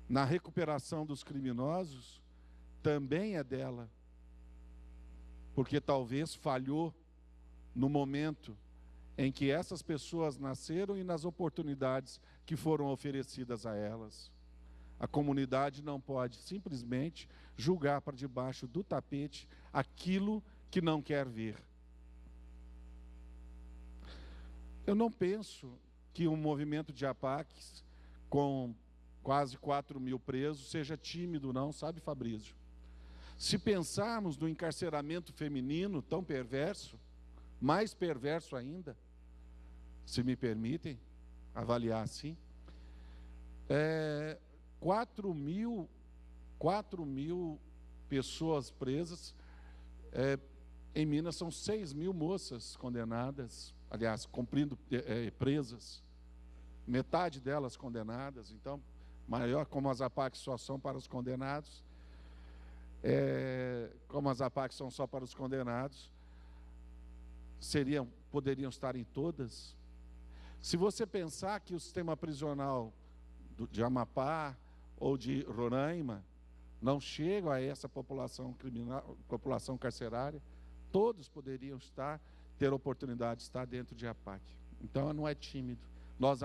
na recuperação dos criminosos também é dela, porque talvez falhou no momento em que essas pessoas nasceram e nas oportunidades que foram oferecidas a elas. A comunidade não pode simplesmente julgar para debaixo do tapete aquilo que não quer ver. Eu não penso que um movimento de APACs com quase 4.000 presos seja tímido, não, sabe, Fabrício? Se pensarmos no encarceramento feminino tão perverso, mais perverso ainda, se me permitem avaliar assim, 4.000 pessoas presas, em Minas são 6.000 moças condenadas, aliás, presas, metade delas condenadas. Então, maior, como as APACs só são para os condenados, como as APACs são só para os condenados, poderiam estar em todas. Se você pensar que o sistema prisional de Amapá ou de Roraima não chega a essa população criminal, população carcerária, todos poderiam ter oportunidade de estar dentro de APAC. Então, não é tímido. Nós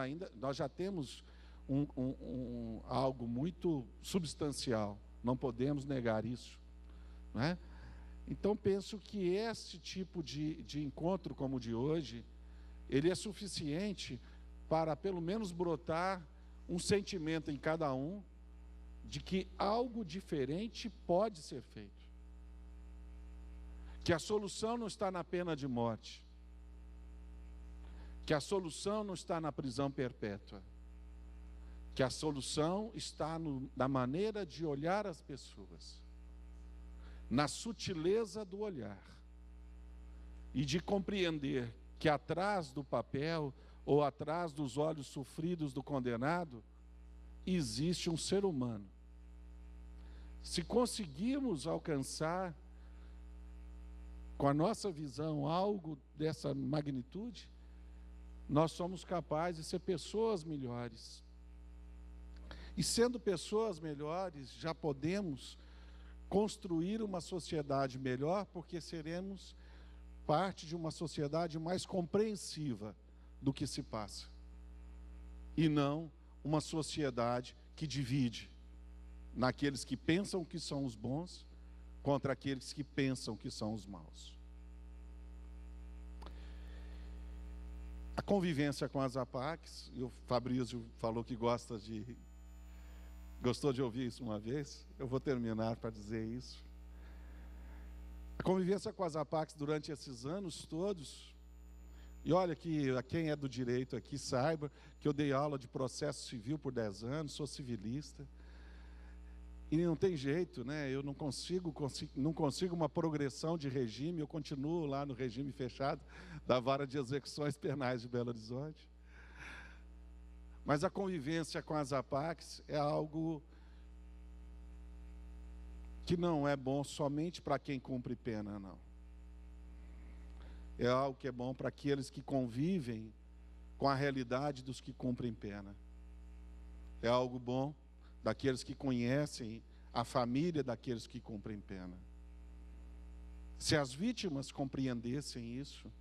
já temos algo muito substancial, não podemos negar isso, não é? Então, penso que esse tipo de encontro como o de hoje, ele é suficiente para, pelo menos, brotar um sentimento em cada um de que algo diferente pode ser feito. Que a solução não está na pena de morte. Que a solução não está na prisão perpétua. Que a solução está na maneira de olhar as pessoas. na sutileza do olhar e de compreender que atrás do papel ou atrás dos olhos sofridos do condenado existe um ser humano. Se conseguirmos alcançar com a nossa visão algo dessa magnitude, nós somos capazes de ser pessoas melhores. E sendo pessoas melhores, já podemos construir uma sociedade melhor, porque seremos parte de uma sociedade mais compreensiva do que se passa. E não uma sociedade que divide naqueles que pensam que são os bons contra aqueles que pensam que são os maus. A convivência com as APACs, e o Fabrício falou que gostou de ouvir isso uma vez, eu vou terminar para dizer isso. A convivência com as APACs durante esses anos todos, e olha que quem é do direito aqui saiba que eu dei aula de processo civil por 10 anos, sou civilista, e não tem jeito, né? Eu não consigo uma progressão de regime, eu continuo lá no regime fechado da Vara de Execuções Penais de Belo Horizonte. Mas a convivência com as APACs é algo que não é bom somente para quem cumpre pena, não. É algo que é bom para aqueles que convivem com a realidade dos que cumprem pena. É algo bom daqueles que conhecem a família daqueles que cumprem pena. Se as vítimas compreendessem isso,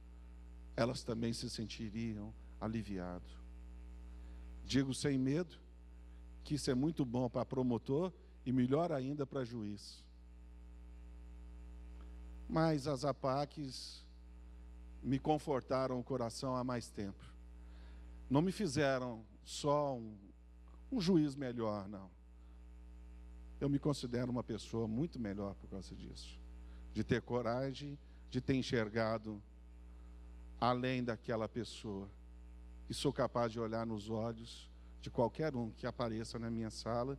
elas também se sentiriam aliviadas. Digo sem medo que isso é muito bom para promotor e melhor ainda para juiz. Mas as APACs me confortaram o coração há mais tempo. Não me fizeram só um juiz melhor, não. Eu me considero uma pessoa muito melhor por causa disso. De ter coragem, de ter enxergado além daquela pessoa. E sou capaz de olhar nos olhos de qualquer um que apareça na minha sala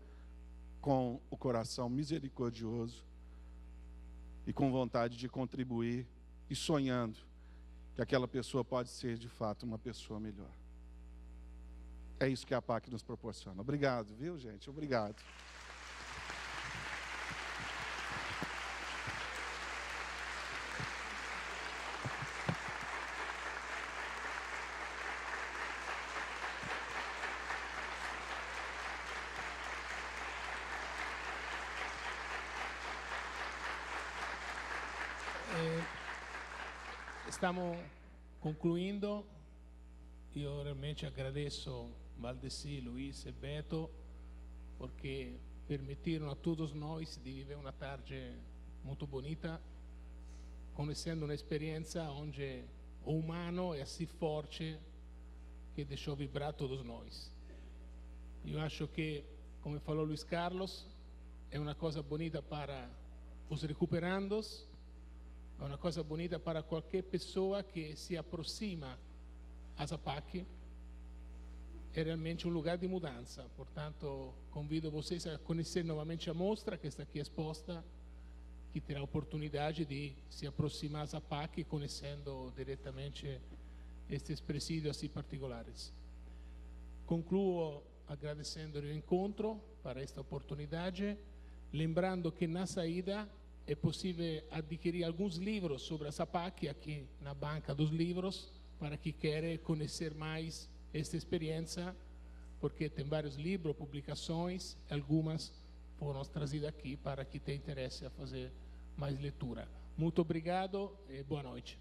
com o coração misericordioso e com vontade de contribuir e sonhando que aquela pessoa pode ser de fato uma pessoa melhor. É isso que a APAC nos proporciona. Obrigado, viu, gente? Obrigado. Stiamo concluindo. Io realmente agradeço Valdeci, Luiz e Beto porque permitiram a todos nós de viver uma tarde muito bonita, conhecendo uma experiência onde o humano é assim forte que deixou vibrar todos nós. Eu acho que, como falou Luiz Carlos, é uma coisa bonita para os recuperandos, é uma coisa bonita para qualquer pessoa que se aproxima às APAC. É realmente um lugar de mudança. Portanto, convido vocês a conhecer novamente a mostra que está aqui exposta, que terá a oportunidade de se aproximar às APAC, conhecendo diretamente estes presídios assim particulares. Concluo agradecendo o encontro para esta oportunidade, lembrando que na saída é possível adquirir alguns livros sobre a APAC aqui na banca dos livros, para quem quer conhecer mais esta experiência, porque tem vários livros, publicações, algumas foram trazidas aqui para quem tem interesse a fazer mais leitura. Muito obrigado e boa noite.